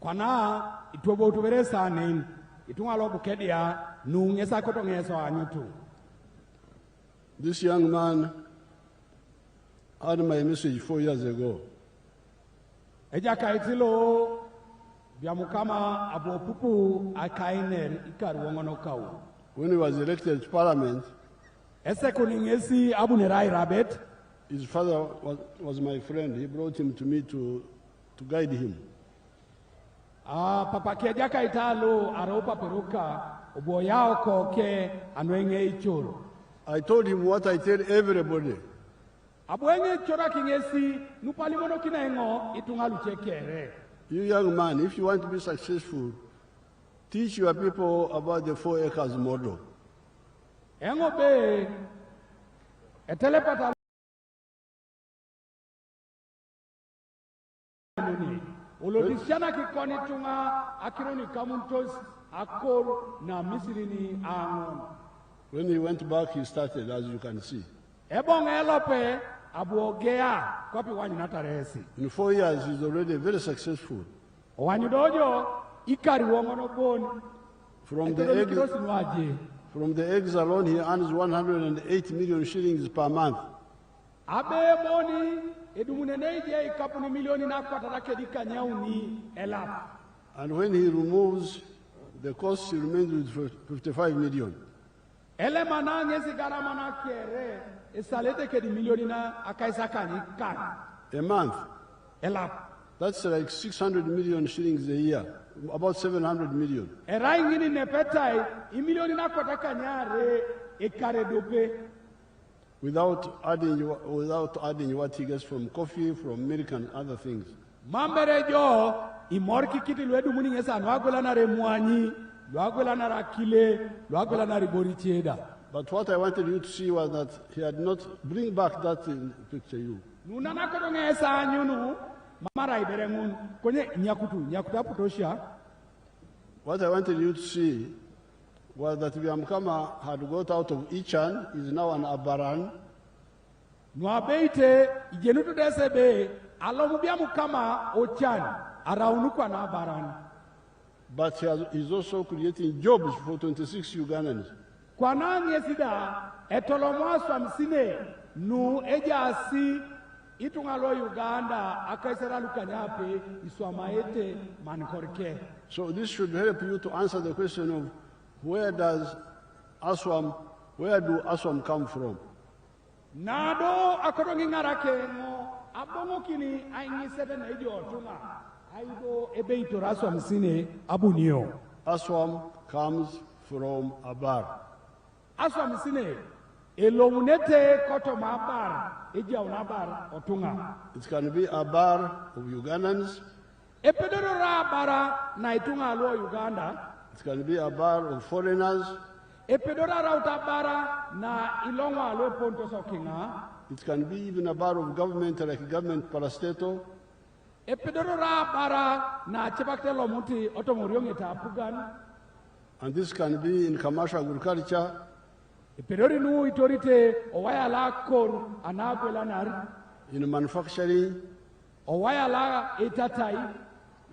Kwana itobo tuberesa nen itungalo Bukedea nungesa kotongeso anyutu. This young man had my message 4 years ago. Ejaka itilo biamukama abopupu akainer ikaru wongono kau. When he was elected to parliament, Esekuningesi abunerai rabet. His father was my friend. He brought him to me to guide him. Papa Kejaka italo aropa peruka oboyao koke anwenge ichoro. I told him what I tell everybody. Abwenge chora kingesi nupali mono kinengo itungalu chekere. You young man, if you want to be successful, teach your people about the 4 acres model. Engo be etelepata Olodisiana kikoni tunga akironi kamuntos akor na misirini angon. When he went back, he started, as you can see. Ebong elope abuogea kopi wani nataresi. In 4 years, he's already very successful. Wani dojo ikari wongono bon. From the eggs alone, he earns 108 million shillings per month. Abe moni edumuneneje ikapuni milioni na kwatarake dikanyauni elap. And when he removes the cost, he remains with 55 million. Ele manange sigarama na kere esalete ke di milioni na akaisa kani kan. A month. Elap. That's like 600 million shillings a year, about 700 million. Era ingini nepetai I milioni na kwatakanyare ekare dope. Without adding what he gets from coffee, from milk and other things. Mamberejo imorki kiti lwedu muni ngesa nwagwela na remwanyi, lwagwela na rakile, lwagwela na ribori cheda. But what I wanted you to see was that he had not bring back that picture you. Nuna na koto ngesa anyunu mamara iberengun konye nyakuta putosha. What I wanted you to see was that Biamkama had got out of Ichan, is now an Abaran. Nwabeite ijenutu desebe alomu Biamkama ochan araunukwa na Abaran. But he's also creating jobs for 26 Ugandans. Kwa nani esida etolomwaswa msine nu ejasi itungalo Uganda akaisera lukanyape iswamaete mankorke. So this should help you to answer the question of where do Aswam come from? Nado akorongi ngarake mo abongo kini aingi sete na ijo tunga aido ebe itoraso msine abunio. Aswam comes from Abar. Aswam msine elomunete koto mabar eja unabar otunga. It can be Abar of Ugandans. Epedoro ra bara na itunga lo Uganda. It can be a bar of foreigners. Epedora rauta bara na ilongwa lo ponto sokinga. It can be even a bar of government, like government parastatal. Epedora bara na chepakte lo muti otomoriong eta pugan. And this can be in commercial agriculture. Epedori nu itorite owaya la kor anabelanar. In manufacturing. Owaya la etatai.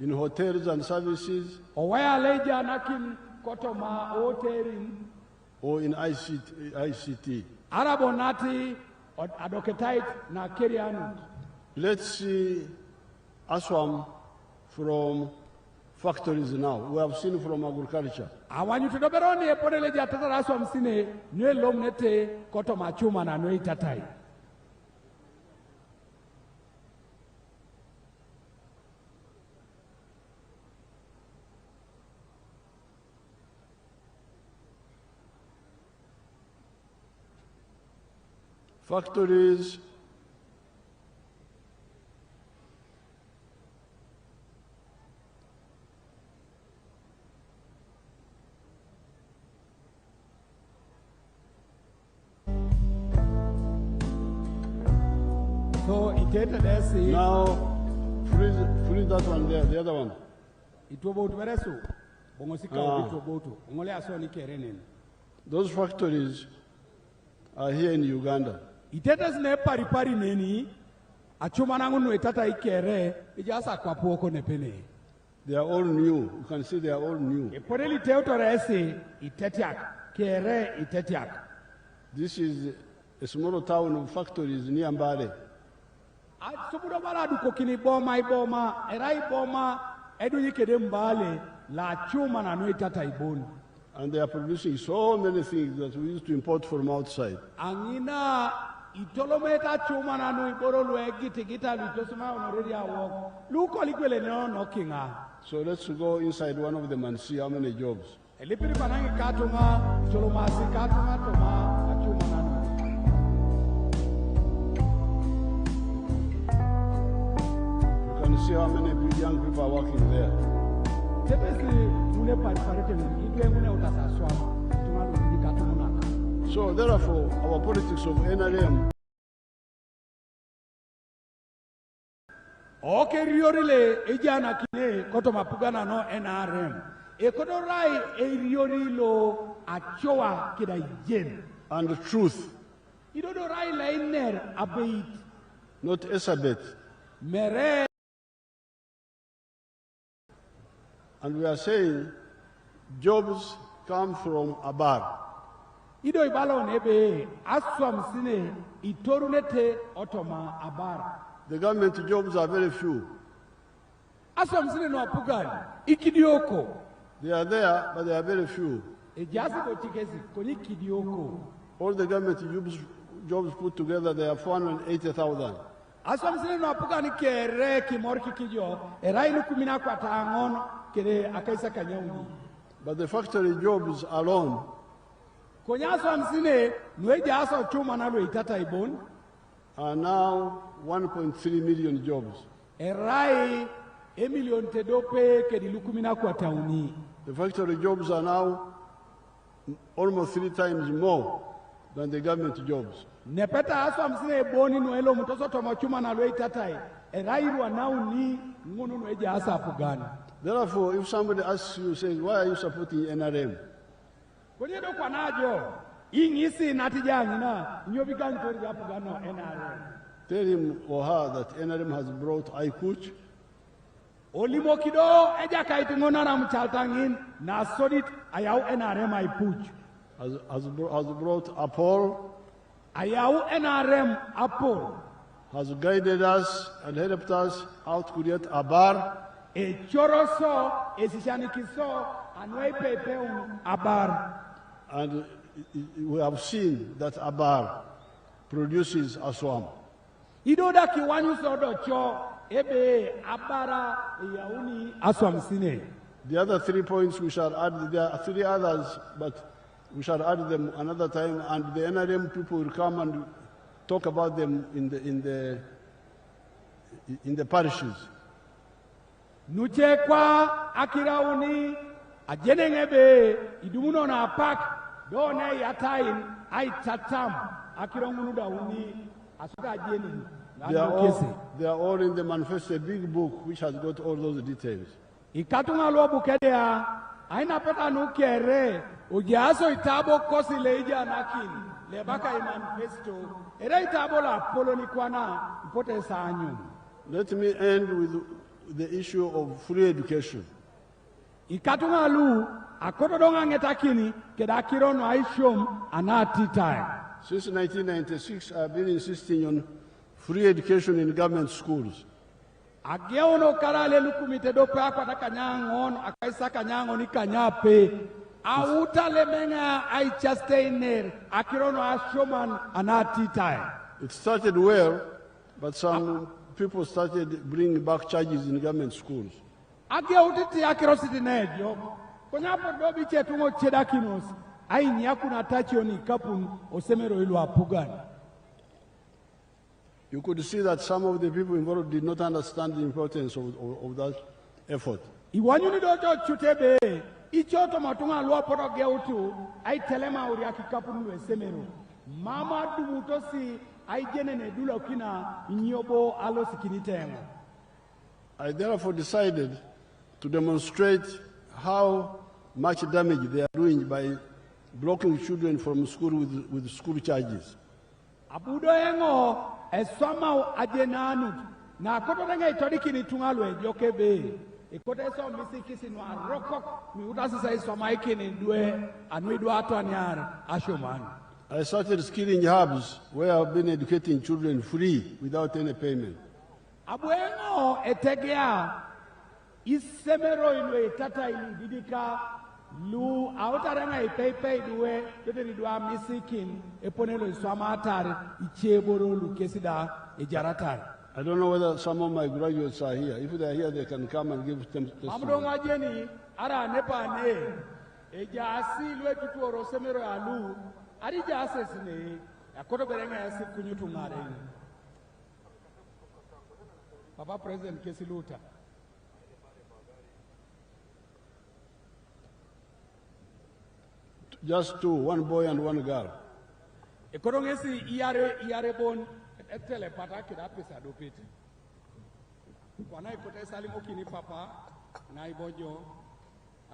In hotels and services. Owaya leja nakin kotoma hotelin. Or in ICT. Arabonati adoketait na kerianu. Let's see Aswam from factories now. We have seen from agriculture. Awanyu tudoberoni epodele jatata raswa msine nwe lomnete koto machuma na nwe itatai. Factories So itete desi now freeze that one there, the other one. itobotu beresu bongosika itobotu ngole asoni kerenen. Those factories are here in Uganda. Itete sine pari neni achuma nangu nwe tata ikere ijasa kwa poko nepene. They are all new. You can see they are all new. Epodeli teotoresi itetiak kere itetiak. This is a small town of factories near Mbale. Subudo baladu kokini boma iboma erai boma edu yikede mbale la chuma na nwe tata iboni. And they are producing so many things that we used to import from outside. Angina itolometa chuma na nwe iboro luegi tigita vitosuma onoredi awo. Luko likwele no kinga. So let's go inside one of them and see how many jobs. Elipiri panangi katunga cholomasi katunga toma achuma na nwe. You can see how many young people are working there. So therefore, our politics of NRM. Okay, riorile ejana kine koto mapugana no NRM. Ekodorai riorilo achoa kida jen. And the truth. Idodorai lainer abeit. Not Esabet. Mere. And we are saying jobs come from Abar. Ido ibalo nebe aswam sine itorunete otoma Abar. The government jobs are very few. Aswam sine no apugan ikidioko. They are there, but they are very few. Ejasi kotikesi koni kidioko. All the government jobs put together, they are 480,000. Aswam sine no apugan kere kimorki kijo erai nukumina kwa tangon kere akaisa kanyauni. But the factory jobs alone Konyaso msine nweja aso chuma nalo itata ibon are now 1.3 million jobs. Erai million tedope kedi lukumina kwa tauni. The factory jobs are now almost 3 times more than the government jobs. Nepeta aso msine boni nuelo mutoso tomo chuma nalo itata erai ruwa nauni ngunu nweja asa apugani. Therefore, if somebody asks you, says, why are you supporting NRM? Kwenyedo kwa najo, ingisi natijangi na, nyobigangi tori apugano NRM. Tell him or her that NRM has brought Aikuch. Olimo kido, eja kaitungona na mchaltangin, na sodit ayau NRM Aipuch. Has brought Apol. Ayau NRM Apol. Has guided us and helped us how to create Abar. E choroso, e sishanikiso, anwei pepeun Abar. And we have seen that Abar produces Aswam. Idoda kiwanyu sodo cho, ebe Abara yauni Aswam sine. The other 3 points we shall add, there are 3 others, but we shall add them another time, and the NRM people will come and talk about them in the parishes. Nuchekwa akirauni ajenengebe idumuno na pak done yatain aitatam akirongunu uni asuka ajeni. They are all in the manifesto, a big book which has got all those details. Ikatunga lo Bukedea aina peta nukere ujaso itabo kosi leija nakin lebaka manifesto era itabo la polo ni kwana ipote sanyu. Let me end with the issue of free education. Ikatunga lu akoto donga ngetakini kedakiro no aishom anati time. Since 1996, I've been insisting on free education in government schools. Ageuno karale lukumite dope akwa na kanyangon akaisa kanyangon ni kanyape. Auta lemenga I chasteiner akirono ashoman anati time. It started well, but some people started bringing back charges in government schools. Ageutiti akirositi nejo. Konyapo dobi chetungo chedakinos. Ai nyakuna tachi oni kapun osemero ilu apugani. You could see that some of the people involved did not understand the importance of that effort. Iwanyuni dojo chutebe. Ichoto matunga lua poto geutu. Ai telema uri akikapun wesemero. Mama dumutosi ai jenene dula kina nyobo alo sikinitenga. I therefore decided to demonstrate how much damage they are doing by blocking children from school with school charges. Abudo engo eswama ajenanu na koto denga itoriki ni tungalwe jokebe ikote so misikisi no arokok mi utasi sai swama ikini due anuidu ato anyara ashomani. I started skilling hubs where I've been educating children free without any payment. Abuengo etegea isemero ilwe tata ili didika lu autaranga ipei duwe yote ridwa misikin eponelo iswama atari icheboro lu kesida ejaratari. I don't know whether some of my graduates are here. If they are here, they can come and give them testimony. Mamdonga jeni ara nepa ne ejasi lwe tutu oro semero alu arija asesine akoto berenga yasi kunyutu ngare. Papa President Kesiluta. Just two, one boy and one girl. Ekorongesi iare bon etele pata kida pesa dopiti. Wana ikote salimo kini papa na ibojo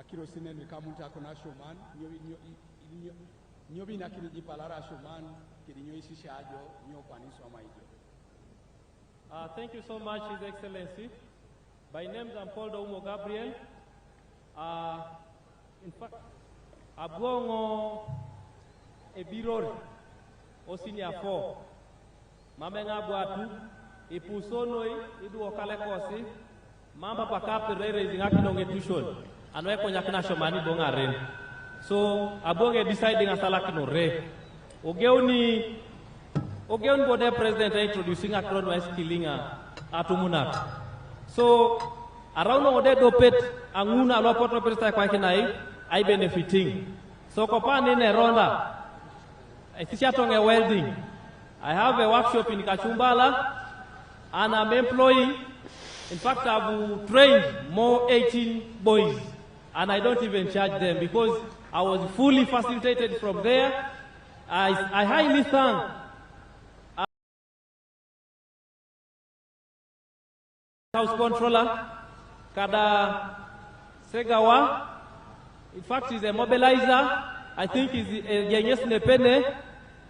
akiro sine ni kamunta kona shoman nyobi na kini jipalara shoman kidi nyo isi shajo nyo kwani soma ijo. Thank you so much, His Excellency. By name, I'm Paul Daumo Gabriel. In fact, Abuongo Ebirori, Osinia 4. Mamenga Buatu, Ipusonoi, Idu Okale Kosi, Mamba Pakapi Rere Zingakinong Etushon, and Wekonyakina Shomani Bongaren. So, Abonge deciding Asalakino Re. Ogeon Bode President introducing a crown killing Atumunat. So, around Ode Dopet, Anguna Lopoto Presta Kwakinai, I benefiting. So, Kopan in a Ronda, I teach a welding. I have a workshop in Kachumbala, and I'm employing. In fact, I've trained more 18 boys, and I don't even charge them because I was fully facilitated from there. I highly thank House Controller, Kada Segawa. In fact, he's a mobilizer. I think he's a Yenyes Nepene,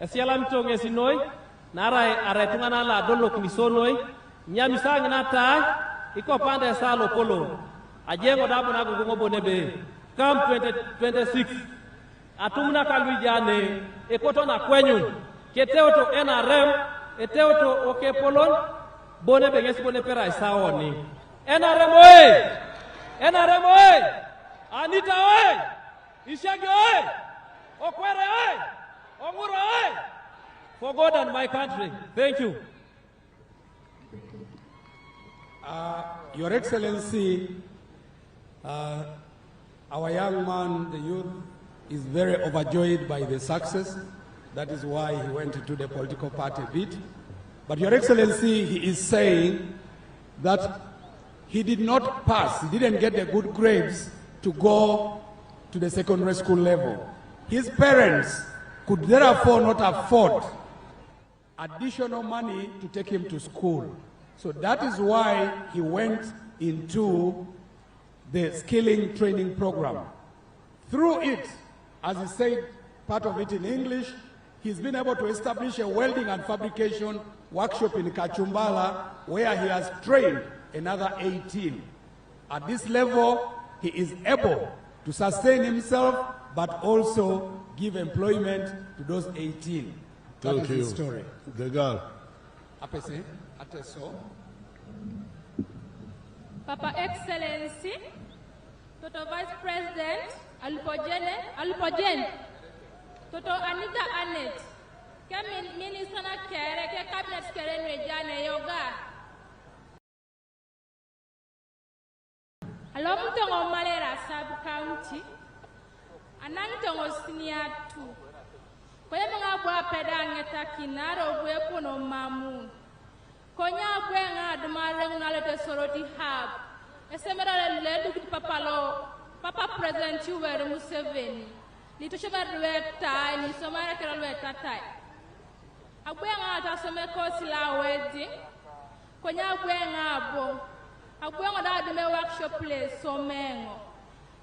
a Sialamtong Esinoi, Nara Aretungana la Dolok Nisonoi, Nyamisang Nata, Ikopanda Salo Polo, Ajengo Dabonago Bonebe, Camp 2026, Atumna Kalwijane, Ekotona Kwenyun, Keteoto NRM, Eteoto Okepolon. Bone beges bone pera isaoni. NRM oye! NRM oye! Anita oye! Ishagi oye! Okwere oye! Omuro oye! For God and my country. Thank you. Your Excellency, our young man, the youth, is very overjoyed by the success. That is why he went into the political party bit. But Your Excellency, he is saying that he did not pass, he didn't get the good grades to go to the secondary school level. His parents could therefore not afford additional money to take him to school. So that is why he went into the skilling training program. Through it, as he said, part of it in English, he's been able to establish a welding and fabrication workshop in Kachumbala where he has trained another 18. At this level, he is able to sustain himself but also give employment to those 18. That Thank is you. the story. The girl. Apese, ateso. Papa Excellency, Toto Vice President, Alupojen, Toto Anita Annette, Minister na Kere, Cabinet Kere Rejane Yoga. Alomtongo Malera Sub County, Anantongo Senior 2. Kwe mga bwa pedangeta kinaro bwe kuno mamu. Konya bwe nga dumare ngalete soroti hab. Esemera ledu kiti Papa President Yoweri Museveni. Litushabar lweta ni somara kera lweta tai. Agwe nga atasome kosi la wedi. Konya agwe nga abo. Agwe nga da dume workshop place somengo.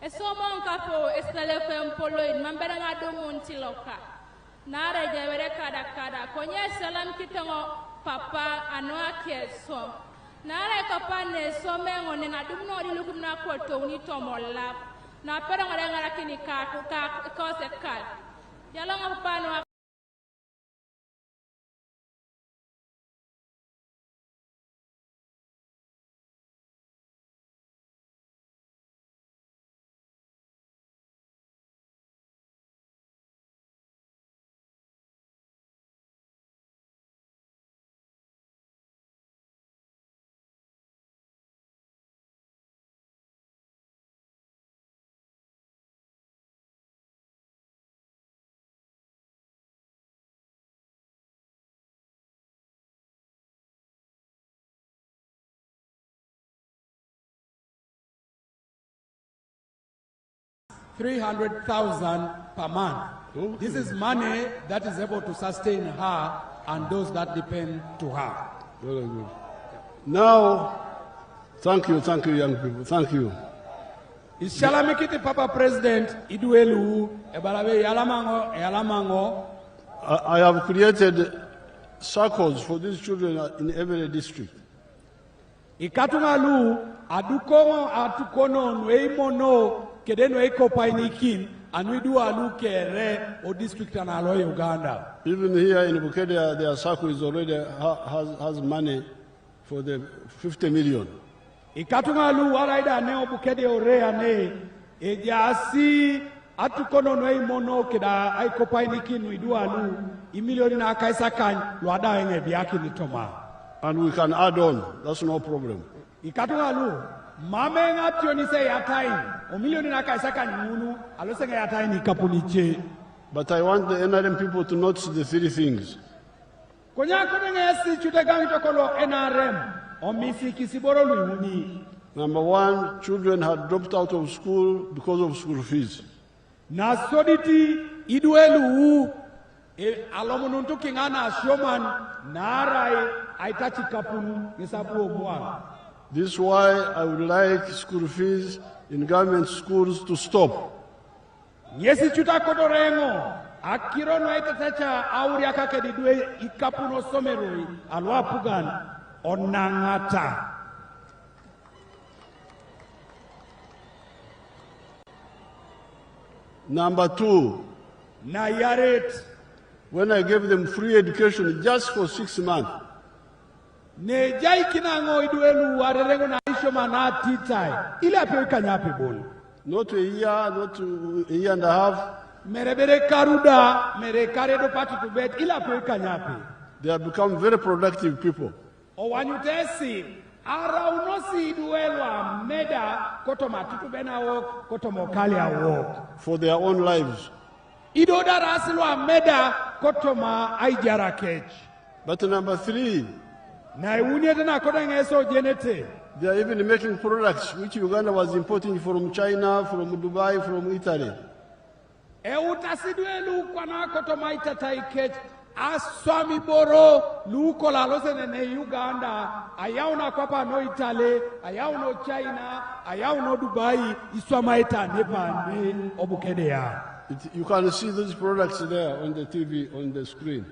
Esomo nkapo esnalefe mpoloid mambere nga dumunti loka. Nara jawere kada konye salam kitango papa anwa keso nara papa ne somengo ne na dumno di lukuna koto uni tomola na pera ngara ngara kini ka kose kal yala ngapa no 300,000 per month. Okay. This is money that is able to sustain her and those that depend to her. Very good. Now, thank you, young people. Thank you. Ishalamikiti Papa President Iduelu Ebalawe Yalamango. I have created circles for these children in every district. Ikatungalu adukongo atukono nweimono kedeno eko painikin and we do alu kere o district analo Uganda. Even here in Bukedea, their circle is already has money for the 50 million. Ikatungalu waraida neo Bukedea orea ne ejasi atukono nweimono keda eko painikin we do alu imilioni na kaisa kan luada enge biaki nitoma. And we can add on, that's no problem. Ikatungalu mame ngatio ni se yatain o milioni na kaisa kan munu alose nga yatain ni kapuniche. But I want the NRM people to notice the three things. Konya konengesi chutegangi tokolo NRM o misi kisiboro luhuni. Number one, children had dropped out of school because of school fees. Na soditi iduelu alomununtu kingana shoman narai aitachi kapunu nisabu omwa. This is why I would like school fees in government schools to stop. Yesi chuta kodorengo akirono aitatacha auria kake didwe ikapuno someroi alwapugan onangata. Number two, Nayaret. When I gave them free education just for 6 months, ne jai kinango iduelu warerengo na isho manati tai ile ape kanyape bol not a year, not a year and a half. Merebere karuda mere karedo patu to bet ile ape kanyape. They have become very productive people. O wanyutesi ara unosi iduelu ameda koto matutu bena walk koto mokali a walk for their own lives. Idoda rasilo ameda koto ma aijara kech. But number three, they are even making products which Uganda was importing from China, from Dubai, from Italy. Aswami boro lukola lose ne Uganda ayauna kwapa no Italy ayauno China ayauno Dubai iswama ita nepa ne Bukedea. You can see these products there on the TV, on the screen.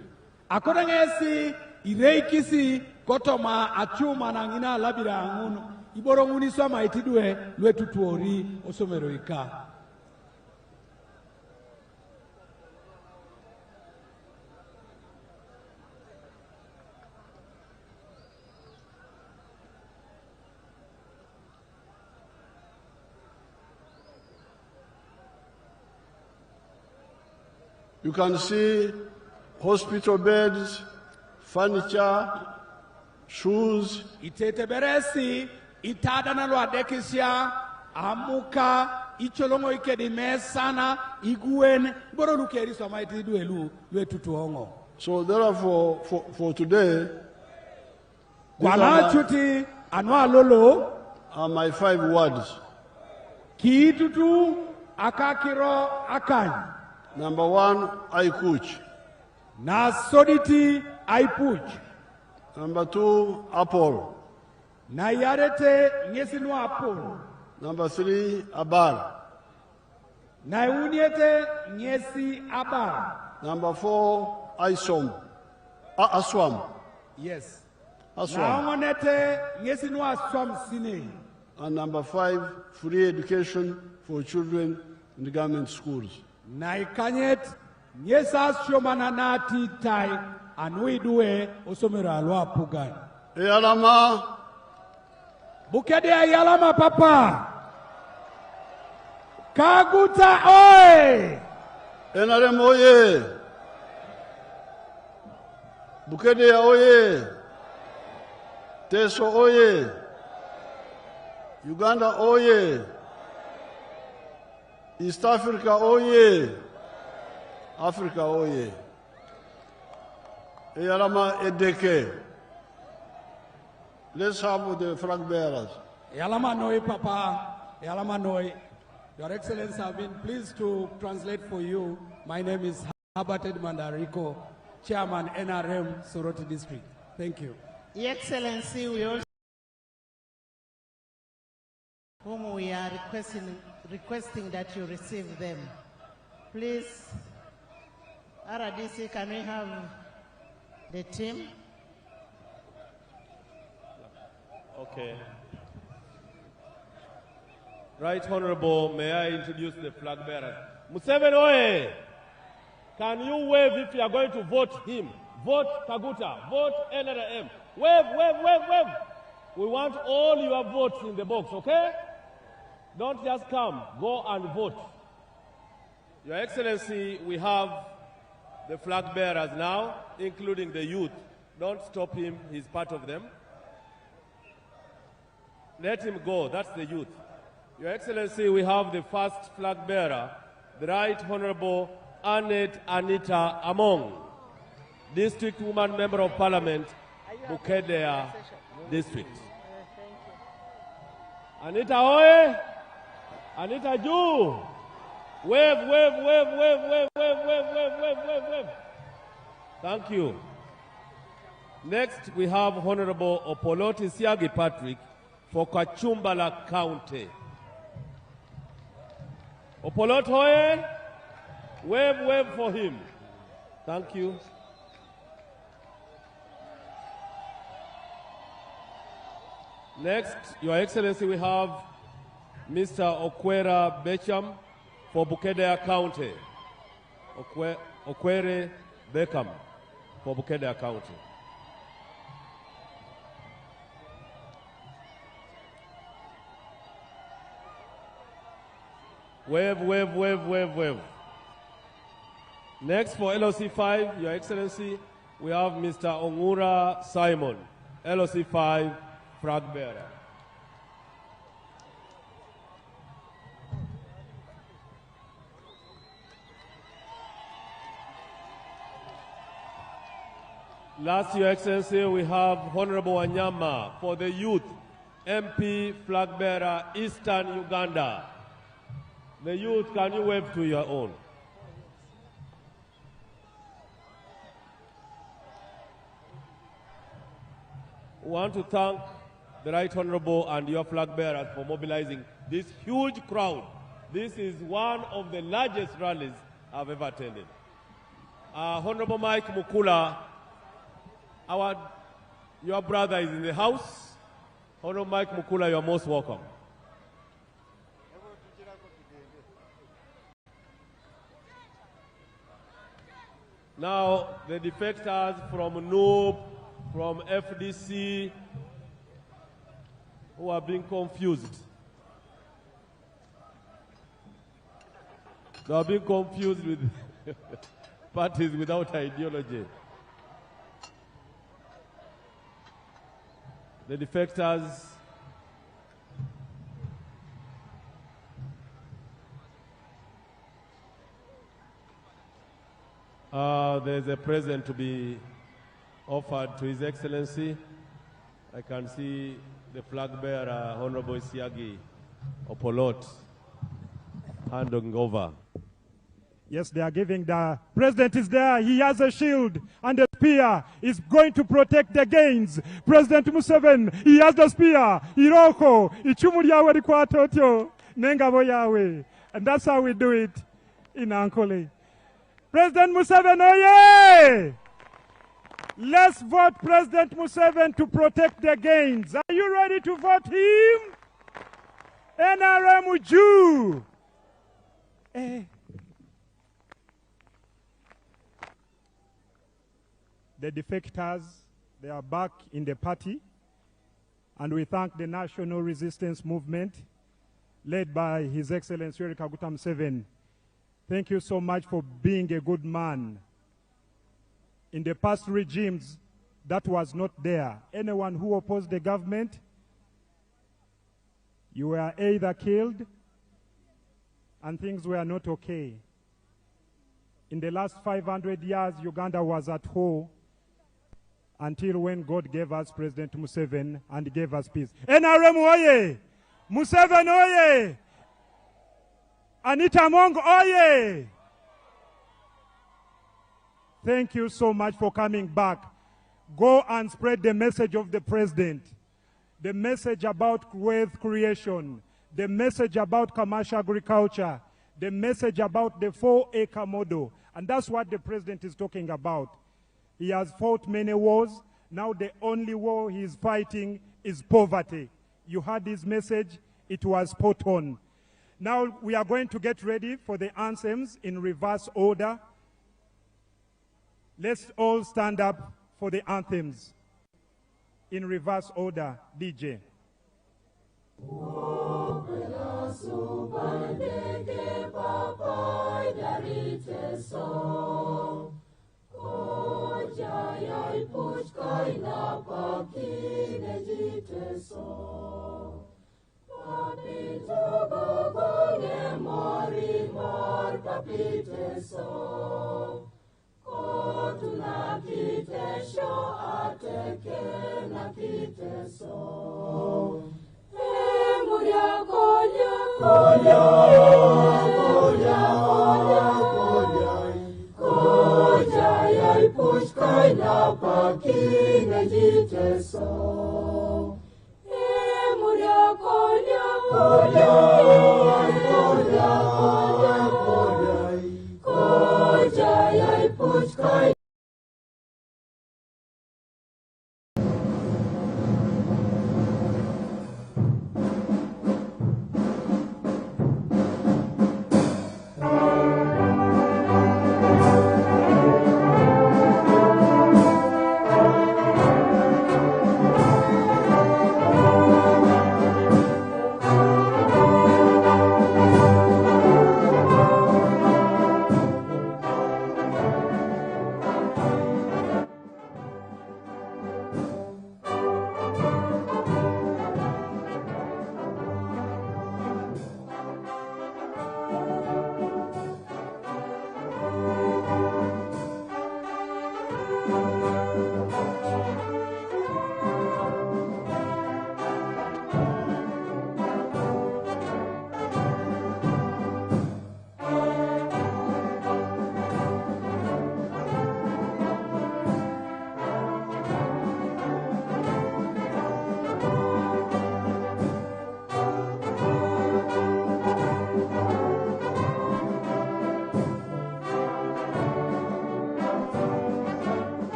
Akodangesi ireikisi kotoma achuma na ngina labira angunu iboro nguni swama itidwe lwetu tuori osomero ika. You can see hospital beds, furniture, shoes. Itete beresi, itada na lo adekisia, amuka, icholongo ikedi mesana, iguen, boro lukeri soma itidu elu, lue tutuongo. So therefore, for today, Kwala chuti, anwa lolo, are my 5 words. Ki tutu, akakiro, akany. Number 1, I coach. Na soditi, I puch. Number 2, apple. Na yarete, nyesinu apple. Number 3, abar. Na uniete, nyesi abar. Number 4, isom. Aswam. Yes. Aswam. Na ongonete, nyesinu aswam sine. And number 5, free education for children in the government schools. Na ikanyet, nyesa shomana nati tai, anuidue, osomera alwa pugan. Yalama. Bukedea yalama papa. Kaguta oe. NRM oye. Bukedea oye. Teso oye. Uganda oye. East Africa oye. Africa oye. Yalama edeke. Let's have the flag bearers. Yalama noi papa. Yalama noi. Your Excellency, I've been pleased to translate for you. My name is Herbert Edmund Ariko, Chairman NRM Soroti District. Thank you. Your Excellency, we also whom we are requesting that you receive them. Please, RDC, can we have the team? Okay. Right Honorable, may I introduce the flag bearer? Museveni oye! Can you wave if you are going to vote him? Vote Kaguta, vote NRM. Wave, wave, wave, wave. We want all your votes in the box, okay? Don't just come, go and vote. Your Excellency, we have the flag bearers now, including the youth. Don't stop him, he's part of them. Let him go, that's the youth. Your Excellency, we have the first flag bearer, the Right Honorable Annette Anita Among, District Woman Member of Parliament, Bukedea District. Anita Oye! Anita Ju! Wave, wave, wave, wave, wave, wave, wave, wave, wave, wave, wave. Thank you. Next, we have Honorable Opoloti Siagi Patrick for Kachumbala County. Opolot Hoye, wave, wave for him. Thank you. Next, Your Excellency, we have Mr. Okwera Becham for Bukedea County. Okwere Beckham for Bukedea County. Wave, wave, wave, wave, wave. Next for LOC 5, Your Excellency, we have Mr. Ongura Simon, LOC 5, flag bearer. Last, Your Excellency, we have Honorable Wanyama for the youth, MP flag bearer, Eastern Uganda. The youth, can you wave to your own? We want to thank the Right Honorable and your flag bearers for mobilizing this huge crowd. This is one of the largest rallies I've ever attended. Honorable Mike Mukula, your brother is in the house. Honorable Mike Mukula, you're most welcome. Now, the defectors from NOOB, from FDC, who are being confused. They are being confused with parties without ideology. The defectors there's a present to be offered to His Excellency. I can see the flag bearer, Honorable Siagi Opolot, handing over. Yes, they are giving. The president is there. He has a shield and a spear. He's going to protect the gains. President Museveni, he has the spear. Iroko, ichumu lyawe likwatotyo, nengabo yawe. And that's how we do it in Ankole. President Museveni, oye! Let's vote President Museveni to protect the gains. Are you ready to vote him? NRM Jew. The defectors, they are back in the party, and we thank the National Resistance Movement led by His Excellency Yoweri Kaguta Museveni. Thank you so much for being a good man. In the past regimes, that was not there. Anyone who opposed the government, you were either killed and things were not okay. In the last 500 years, Uganda was at war until when God gave us President Museveni and gave us peace. NRM oye! Museveni oye! Anita Mong oye! Thank you so much for coming back. Go and spread the message of the president, the message about wealth creation, the message about commercial agriculture, the message about the 4-acre model. And that's what the president is talking about. He has fought many wars. Now the only war he is fighting is poverty. You heard his message. It was spot on. Now we are going to get ready for the anthems in reverse order. Let's all stand up for the anthems in reverse order. DJ.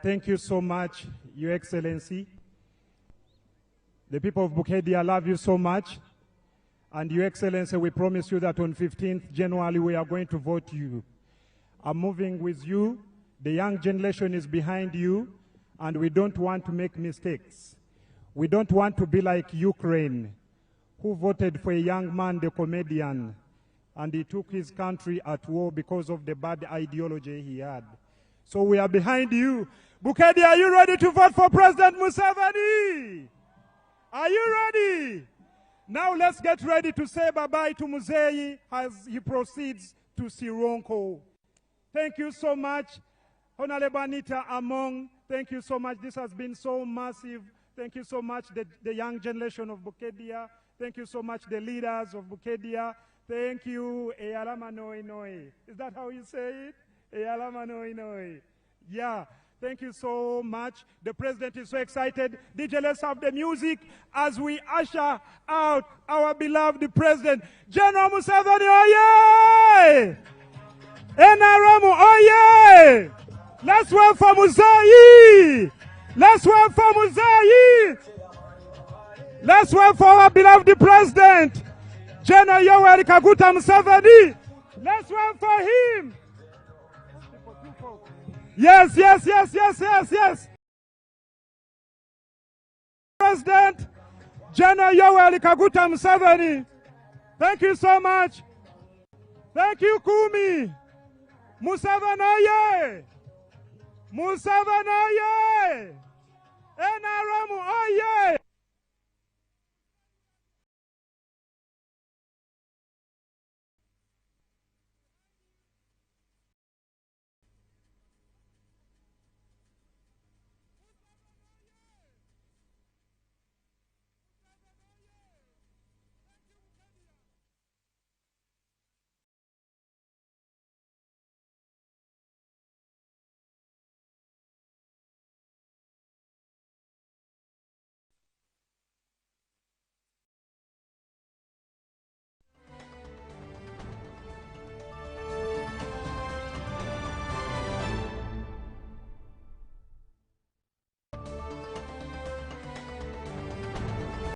thank you so much, Your Excellency. The people of Bukedea love you so much. And Your Excellency, we promise you that on 15th January, we are going to vote you. I'm moving with you. The young generation is behind you, and we don't want to make mistakes. We don't want to be like Ukraine, who voted for a young man, the comedian, and he took his country at war because of the bad ideology he had. So we are behind you. Bukedea, are you ready to vote for President Museveni? Are you ready? Now let's get ready to say bye-bye to Museveni as he proceeds to Sironko. Thank you so much. Honorable Anita Among, thank you so much. This has been so massive. Thank you so much, the young generation of Bukedea. Thank you so much, the leaders of Bukedea. Thank you, Eyalama Noi Noi. Is that how you say it? Eyalama Noi Noi. Yeah. Thank you so much. The president is so excited. DJ, let's have the music as we usher out our beloved president. General Museveni, oye! NRM, oye! Let's wait for Museveni! Let's wait for Museveni! Let's wait for our beloved president, General Yoweri Kaguta Museveni. Let's wait for him. Yes, yes, yes, yes, yes, yes. President General Yoweri Kaguta Museveni. Thank you so much. Thank you, Kumi. Museveni, oye! Museveni, oye! NRM, oye!